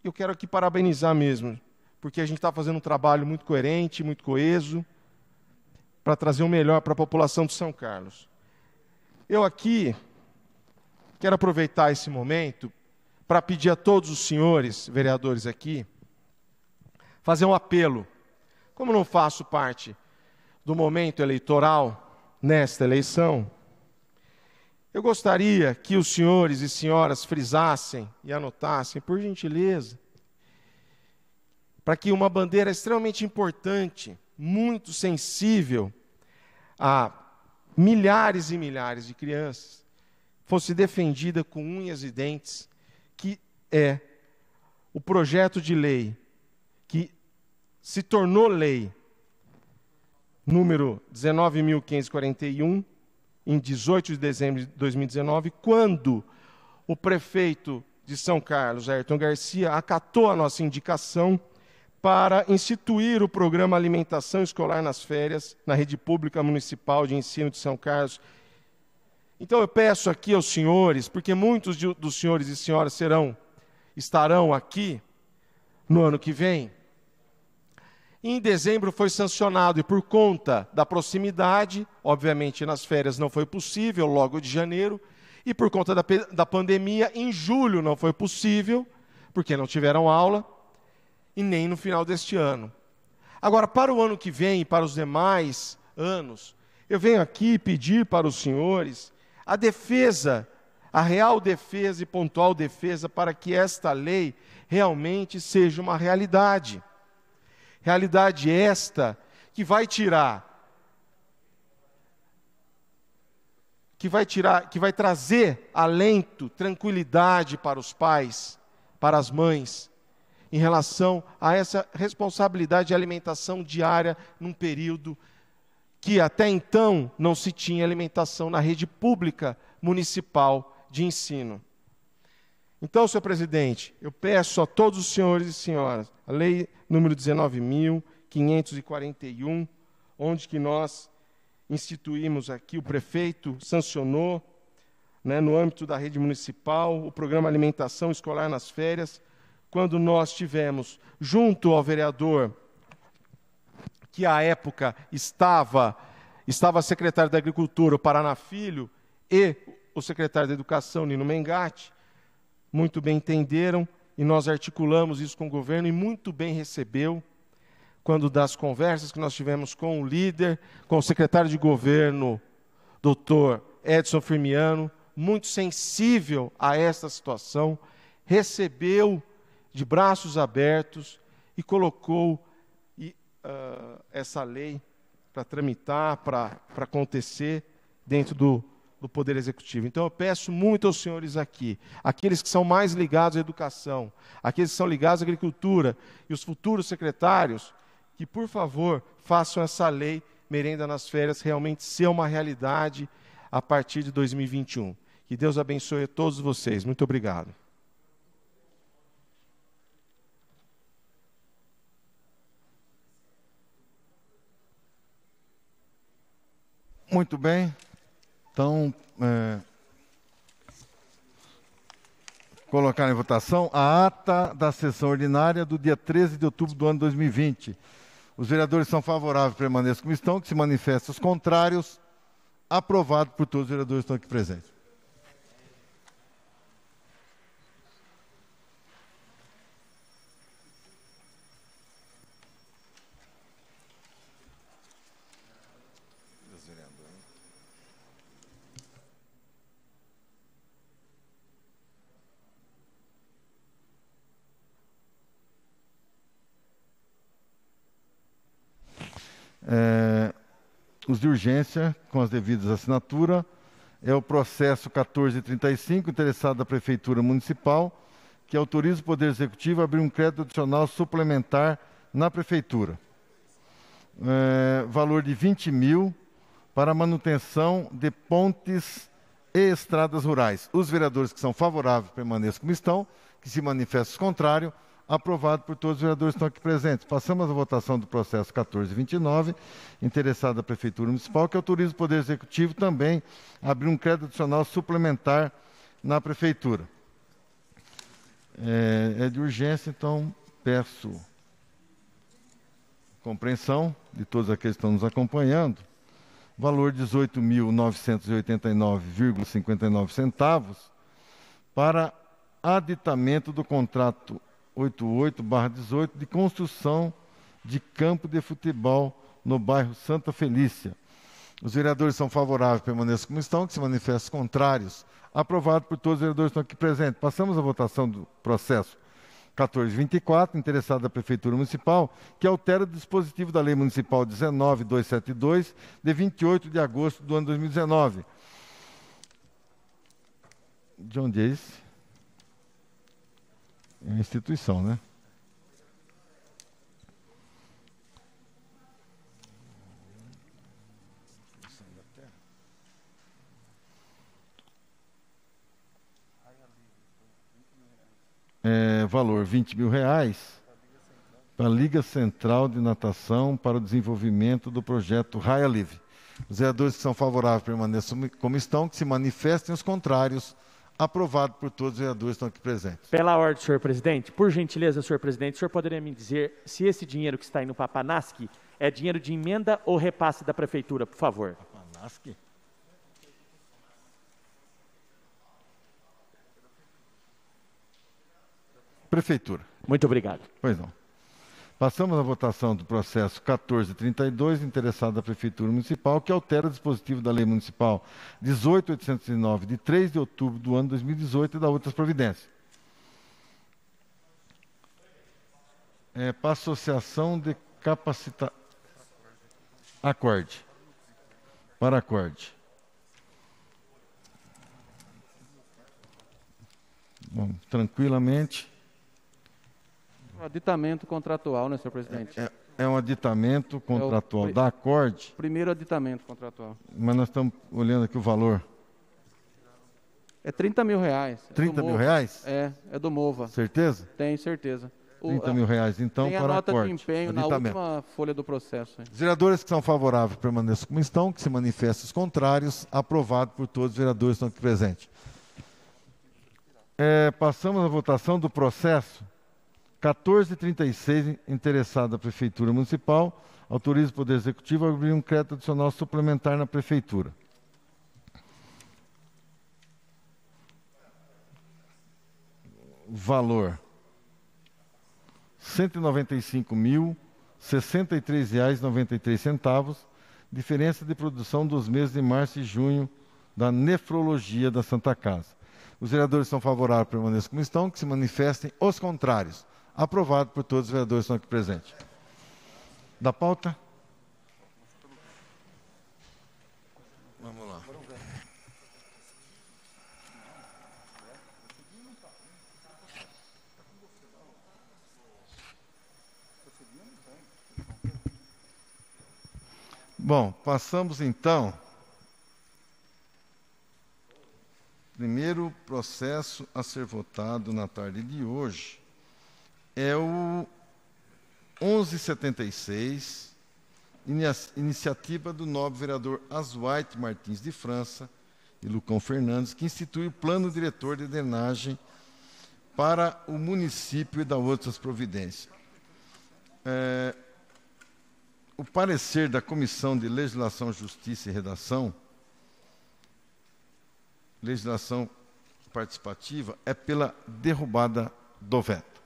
eu quero aqui parabenizar mesmo, porque a gente está fazendo um trabalho muito coerente, muito coeso, para trazer o melhor para a população de São Carlos. Eu aqui quero aproveitar esse momento para pedir a todos os senhores vereadores aqui, fazer um apelo. Como não faço parte do momento eleitoral nesta eleição, eu gostaria que os senhores e senhoras frisassem e anotassem, por gentileza, para que uma bandeira extremamente importante, muito sensível a milhares e milhares de crianças, fosse defendida com unhas e dentes, que é o projeto de lei que se tornou lei número 19.541, em 18 de dezembro de 2019, quando o prefeito de São Carlos, Ayrton Garcia, acatou a nossa indicação para instituir o programa Alimentação Escolar nas Férias, na rede pública municipal de ensino de São Carlos. Então eu peço aqui aos senhores, porque muitos dos senhores e senhoras estarão aqui no ano que vem. Em dezembro foi sancionado, e por conta da proximidade, obviamente nas férias não foi possível, logo de janeiro, e por conta da pandemia, em julho não foi possível, porque não tiveram aula, e nem no final deste ano. Agora, para o ano que vem e para os demais anos, eu venho aqui pedir para os senhores a defesa, a real defesa e pontual defesa, para que esta lei realmente seja uma realidade. Realidade esta que vai trazer alento, tranquilidade para os pais, para as mães, em relação a essa responsabilidade de alimentação diária num período que até então não se tinha alimentação na rede pública municipal de ensino. Então, senhor presidente, eu peço a todos os senhores e senhoras, a lei número 19.541, onde que nós instituímos aqui, o prefeito sancionou, no âmbito da rede municipal, o programa Alimentação Escolar nas Férias, quando nós tivemos, junto ao vereador, que à época estava secretário da Agricultura, o Paraná Filho, e o secretário da Educação, Nino Mengatti, muito bem entenderam, e nós articulamos isso com o governo, e muito bem recebeu, quando das conversas que nós tivemos com o líder, com o secretário de governo, doutor Edson Firmiano, muito sensível a esta situação, recebeu de braços abertos e colocou essa lei para tramitar, para acontecer dentro do Poder Executivo. Então, eu peço muito aos senhores aqui, aqueles que são mais ligados à educação, aqueles que são ligados à agricultura e os futuros secretários, que, por favor, façam essa lei Merenda nas Férias realmente ser uma realidade a partir de 2021. Que Deus abençoe a todos vocês. Muito obrigado. Muito bem. Então, colocar em votação a ata da sessão ordinária do dia 13 de outubro do ano 2020. Os vereadores são favoráveis, permaneçam como estão, que se manifestem os contrários. Aprovado por todos os vereadores que estão aqui presentes. Os de urgência, com as devidas assinaturas, é o processo 1435, interessado da Prefeitura Municipal, que autoriza o Poder Executivo a abrir um crédito adicional suplementar na Prefeitura. Valor de 20 mil para manutenção de pontes e estradas rurais. Os vereadores que são favoráveis permaneçam como estão, que se manifestem o contrário. Aprovado por todos os vereadores que estão aqui presentes. Passamos à votação do processo 1429, interessado da Prefeitura Municipal, que autoriza o Poder Executivo também a abrir um crédito adicional suplementar na Prefeitura. É de urgência, então peço compreensão de todos aqueles que estão nos acompanhando. Valor de 18.989,59 centavos para aditamento do contrato 88/18 de construção de campo de futebol no bairro Santa Felícia. Os vereadores são favoráveis, permaneçam como estão, que se manifestem contrários. Aprovado por todos os vereadores que estão aqui presentes. Passamos à votação do processo 1424, interessado da Prefeitura Municipal, que altera o dispositivo da Lei Municipal 19.272, de 28 de agosto do ano 2019. De onde é esse? É uma instituição, né? Valor R$20 mil para a Liga Central de Natação para o desenvolvimento do projeto Raia Livre. Os vereadores que são favoráveis permaneçam como estão, que se manifestem os contrários. Aprovado por todos os vereadores que estão aqui presentes. Pela ordem, senhor presidente, por gentileza, senhor presidente, o senhor poderia me dizer se esse dinheiro que está aí no Papanasc é dinheiro de emenda ou repasse da Prefeitura, por favor? Papanasc? Prefeitura. Muito obrigado. Pois não. Passamos à votação do processo 1432, interessado da Prefeitura Municipal, que altera o dispositivo da Lei Municipal 18.809, de 3 de outubro do ano 2018 e da outras providências. Para a Associação de Capacitação. Acorde. Para acorde. Bom, tranquilamente. Aditamento contratual, né, senhor presidente? É um aditamento contratual da Acorde. Primeiro aditamento contratual. Mas nós estamos olhando aqui o valor. É R$30 mil. R$30 mil? É do MOVA. Certeza? Tenho certeza. R$30 mil, então, tem para a nota Acorde. De empenho aditamento. Na última folha do processo. Hein? Os vereadores que são favoráveis permaneçam como estão, que se manifestem os contrários. Aprovado por todos os vereadores que estão aqui presentes. Passamos à votação do processo 1436, interessado da Prefeitura Municipal, autoriza o Poder Executivo a abrir um crédito adicional suplementar na Prefeitura. Valor R$ 195.063,93, diferença de produção dos meses de março e junho da nefrologia da Santa Casa. Os vereadores são favoráveis, permaneçam como estão, que se manifestem os contrários. Aprovado por todos os vereadores que estão aqui presentes. Da pauta? Vamos lá. Bom, passamos então. Primeiro processo a ser votado na tarde de hoje é o 1176, iniciativa do nobre vereador Azuaite Martins de França e Lucão Fernandes, que institui o plano diretor de drenagem para o município e dá outras providências. O parecer da Comissão de Legislação, Justiça e Redação, legislação participativa, é pela derrubada do veto.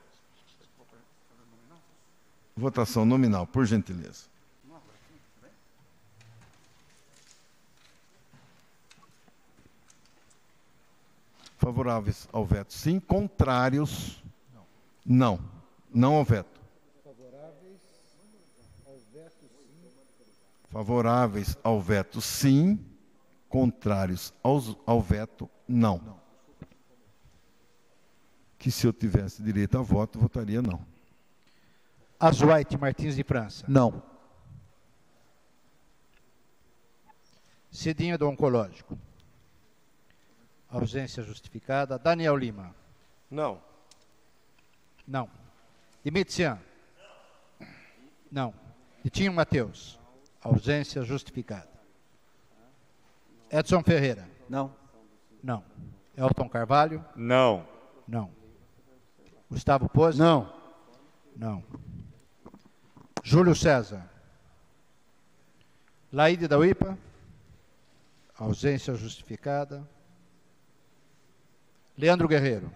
Votação nominal, por gentileza. Favoráveis ao veto, sim. Contrários, não. Não ao veto. Favoráveis ao veto, sim. Contrários ao veto, não. Que se eu tivesse direito a voto, votaria não. Azuaite Martins de França. Não. Cidinha do Oncológico. Ausência justificada. Daniel Lima. Não. Não. Dimitian. Não. Titinho Mateus. Ausência justificada. Edson Ferreira. Não. Não. Elton Carvalho. Não. Não. Gustavo Pose. Não. Não. Júlio César. Laíde da UIPA. Ausência justificada. Leandro Guerreiro.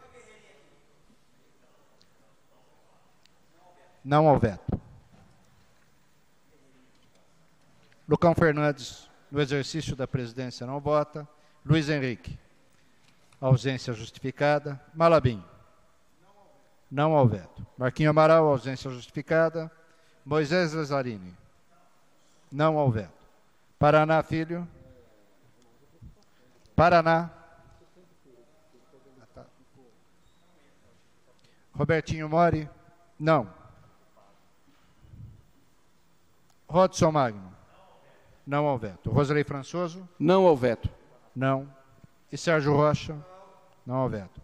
Não ao veto. Lucão Fernandes, no exercício da presidência, não vota. Luiz Henrique. Ausência justificada. Malabim. Não ao veto. Marquinho Amaral, ausência justificada. Moisés Lazzarini. Não ao veto. Paraná Filho. Paraná. Robertinho Mori. Não. Rodson Magno. Não ao veto. Rosalei Françoso. Não ao veto. Não. E Sérgio Rocha. Não ao veto.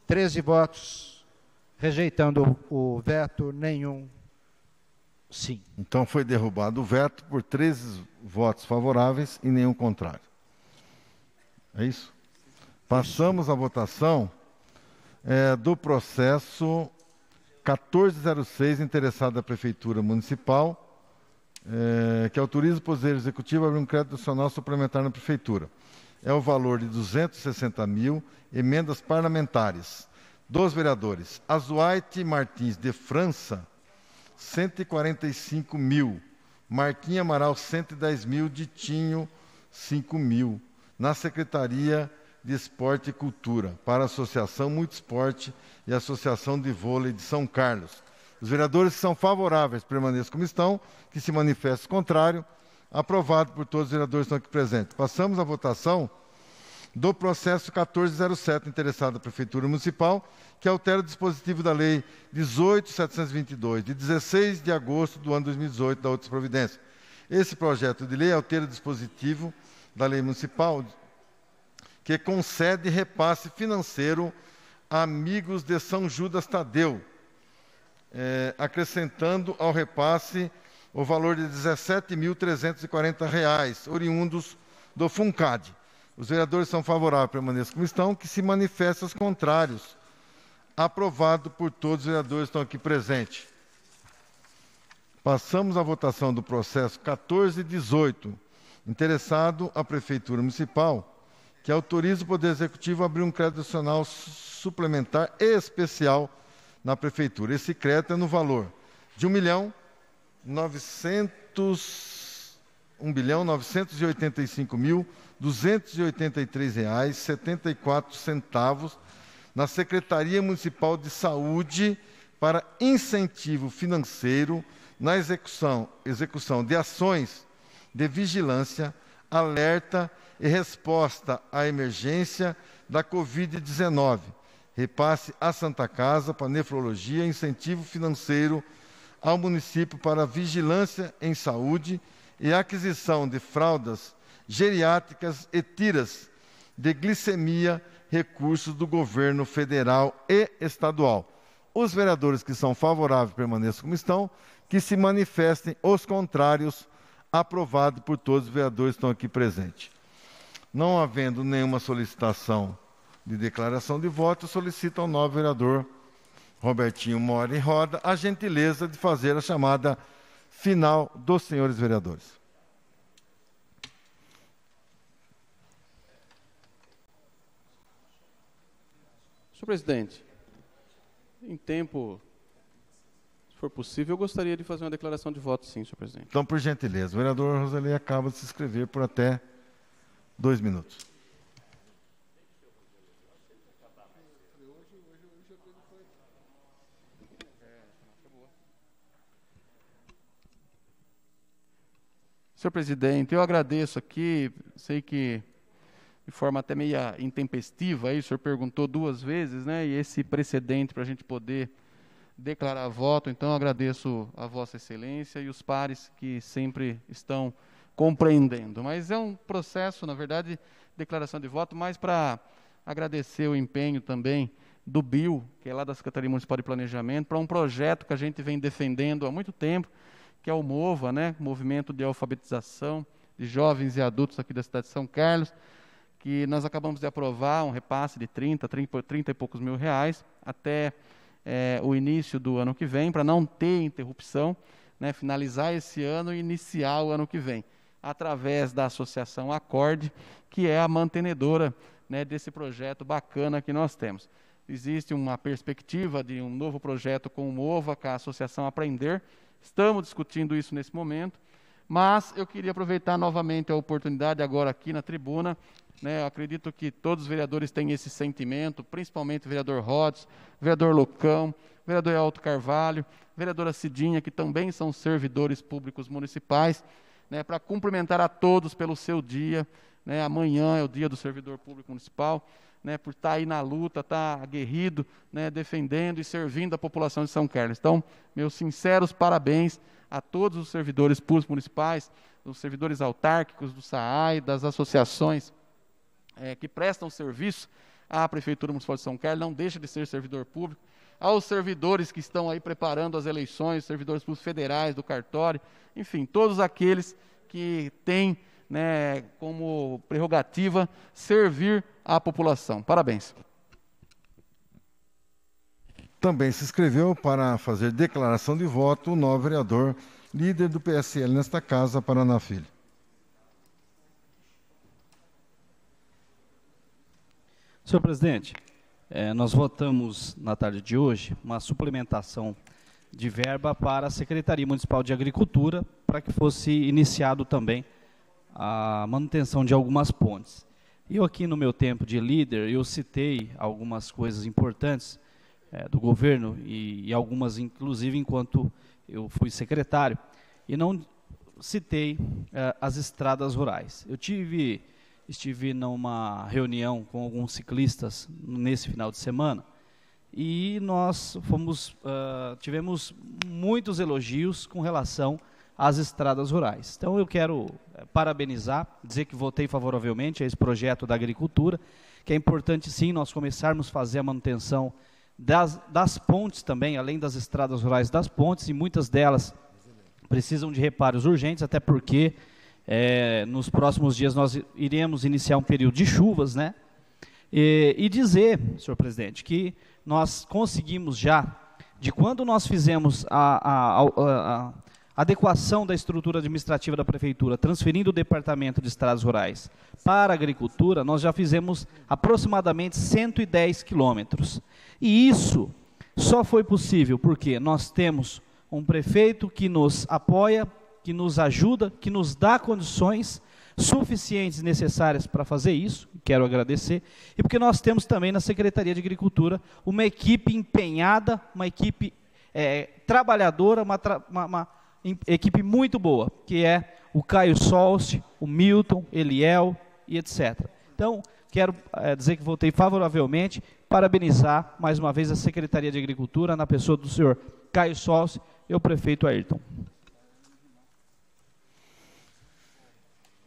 13 votos, rejeitando o veto, nenhum sim. Então foi derrubado o veto por 13 votos favoráveis e nenhum contrário. É isso? Passamos à votação do processo 1406, interessado da Prefeitura Municipal, que autoriza o Poder Executivo a abrir um crédito adicional suplementar na Prefeitura. É o valor de 260 mil, emendas parlamentares dos vereadores Azuaite Martins de França, 145 mil, Marquinhos Amaral, 110 mil, Ditinho, 5 mil, na Secretaria de Esporte e Cultura, para a Associação Muito Esporte e a Associação de Vôlei de São Carlos. Os vereadores que são favoráveis permaneçam como estão, que se manifestem contrário. Aprovado por todos os vereadores que estão aqui presentes. Passamos à votação do processo 1407, interessado da Prefeitura Municipal, que altera o dispositivo da Lei 18.722, de 16 de agosto do ano 2018, da outras providências. Esse projeto de lei altera o dispositivo da Lei Municipal, que concede repasse financeiro a amigos de São Judas Tadeu, acrescentando ao repasse o valor de R$ 17.340, oriundos do FUNCAD. Os vereadores são favoráveis, permaneçam como estão, que se manifestem os contrários. Aprovado por todos os vereadores que estão aqui presentes. Passamos à votação do processo 1418, interessado à Prefeitura Municipal, que autoriza o Poder Executivo a abrir um crédito adicional suplementar e especial na Prefeitura. Esse crédito é no valor de R$ 1.985.283,74 na Secretaria Municipal de Saúde para incentivo financeiro na execução de ações de vigilância, alerta e resposta à emergência da Covid-19. Repasse à Santa Casa para nefrologia, incentivo financeiro ao município para vigilância em saúde e aquisição de fraldas geriátricas e tiras de glicemia, recursos do governo federal e estadual. Os vereadores que são favoráveis permaneçam como estão, que se manifestem os contrários. Aprovado por todos os vereadores que estão aqui presentes. Não havendo nenhuma solicitação de declaração de voto, solicito ao novo vereador Robertinho Mora e Roda a gentileza de fazer a chamada final dos senhores vereadores. Senhor presidente, em tempo, se for possível, eu gostaria de fazer uma declaração de voto, sim, senhor presidente. Então, por gentileza, o vereador Roselei acaba de se inscrever por até 2 minutos. Senhor presidente, eu agradeço aqui, sei que de forma até meia intempestiva, aí o senhor perguntou 2 vezes, né, e esse precedente para a gente poder declarar voto, então eu agradeço a Vossa Excelência e os pares que sempre estão compreendendo. Mas é um processo, na verdade, declaração de voto, mais para agradecer o empenho também do BIL, que é lá da Secretaria Municipal de Planejamento, para um projeto que a gente vem defendendo há muito tempo, que é o MOVA, né, Movimento de Alfabetização de Jovens e Adultos aqui da cidade de São Carlos, que nós acabamos de aprovar um repasse de 30 e poucos mil reais até o início do ano que vem, para não ter interrupção, né, finalizar esse ano e iniciar o ano que vem, através da Associação Acorde, que é a mantenedora, né, desse projeto bacana que nós temos. Existe uma perspectiva de um novo projeto com o MOVA, com a Associação Aprender. Estamos discutindo isso nesse momento, mas eu queria aproveitar novamente a oportunidade agora aqui na tribuna, né, eu acredito que todos os vereadores têm esse sentimento, principalmente o vereador Rodes, o vereador Lucão, o vereador Alto Carvalho, a vereadora Cidinha, que também são servidores públicos municipais, né, para cumprimentar a todos pelo seu dia, né, amanhã é o dia do servidor público municipal, né, por estar aí na luta, estar aguerrido, né, defendendo e servindo a população de São Carlos. Então, meus sinceros parabéns a todos os servidores públicos municipais, os servidores autárquicos do SAAI, das associações que prestam serviço à Prefeitura Municipal de São Carlos, não deixa de ser servidor público, aos servidores que estão aí preparando as eleições, servidores públicos federais do cartório, enfim, todos aqueles que têm, né, como prerrogativa servir à população. Parabéns. Também se inscreveu para fazer declaração de voto o novo vereador, líder do PSL nesta casa, Paraná Filho. Senhor presidente, nós votamos na tarde de hoje uma suplementação de verba para a Secretaria Municipal de Agricultura para que fosse iniciado também a manutenção de algumas pontes. Eu aqui no meu tempo de líder, eu citei algumas coisas importantes do governo e algumas inclusive enquanto eu fui secretário, e não citei as estradas rurais. Eu estive numa reunião com alguns ciclistas nesse final de semana e nós tivemos muitos elogios com relação às estradas rurais. Então eu quero parabenizar, dizer que votei favoravelmente a esse projeto da agricultura, que é importante sim nós começarmos a fazer a manutenção das pontes também, além das estradas rurais das pontes, e muitas delas precisam de reparos urgentes, até porque nos próximos dias nós iremos iniciar um período de chuvas, né? E dizer, senhor presidente, que nós conseguimos já, de quando nós fizemos a adequação da estrutura administrativa da prefeitura, transferindo o departamento de estradas rurais para a agricultura, nós já fizemos aproximadamente 110 quilômetros. E isso só foi possível porque nós temos um prefeito que nos apoia, que nos ajuda, que nos dá condições suficientes e necessárias para fazer isso, quero agradecer, e porque nós temos também na Secretaria de Agricultura uma equipe empenhada, uma equipe trabalhadora, uma equipe muito boa, que é o Caio Solst, o Milton, Eliel e etc. Então, Quero dizer que votei favoravelmente, parabenizar mais uma vez a Secretaria de Agricultura, na pessoa do senhor Caio Solce e o prefeito Ayrton.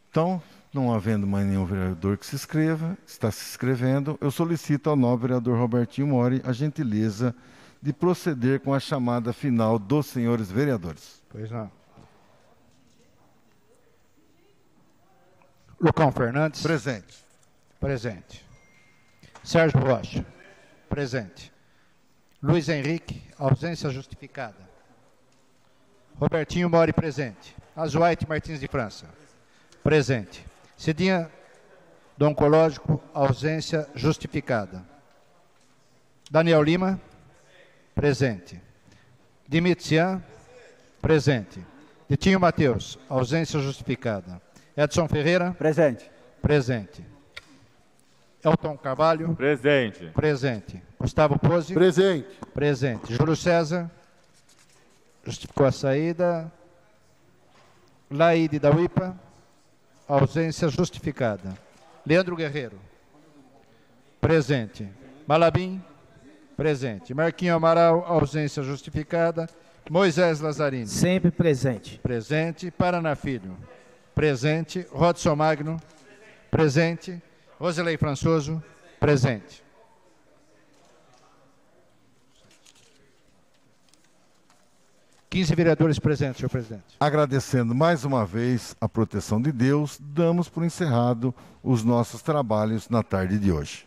Então, não havendo mais nenhum vereador que se inscreva, está se inscrevendo, eu solicito ao nobre vereador Robertinho Mori a gentileza de proceder com a chamada final dos senhores vereadores. Pois não. Lucão Fernandes. Presente. Presente. Sérgio Rocha. Presente. Luiz Henrique, ausência justificada. Robertinho Mori, presente. Azuaite Martins de França. Presente. Cidinha do Oncológico, ausência justificada. Daniel Lima, presente. Dimitian, presente. Ditinho Mateus, ausência justificada. Edson Ferreira, presente. Presente. Elton Carvalho, presente. Presente. Gustavo Pozzi, presente. Presente. Júlio César, justificou a saída. Laide da UIPA, ausência justificada. Leandro Guerreiro, presente. Malabim, presente. Marquinho Amaral, ausência justificada. Moisés Lazzarini, sempre presente. Presente. Paraná Filho, presente. Rodson Magno, presente. Roselei Françoso, presente. Quinze vereadores presentes, senhor presidente. Agradecendo mais uma vez a proteção de Deus, damos por encerrado os nossos trabalhos na tarde de hoje.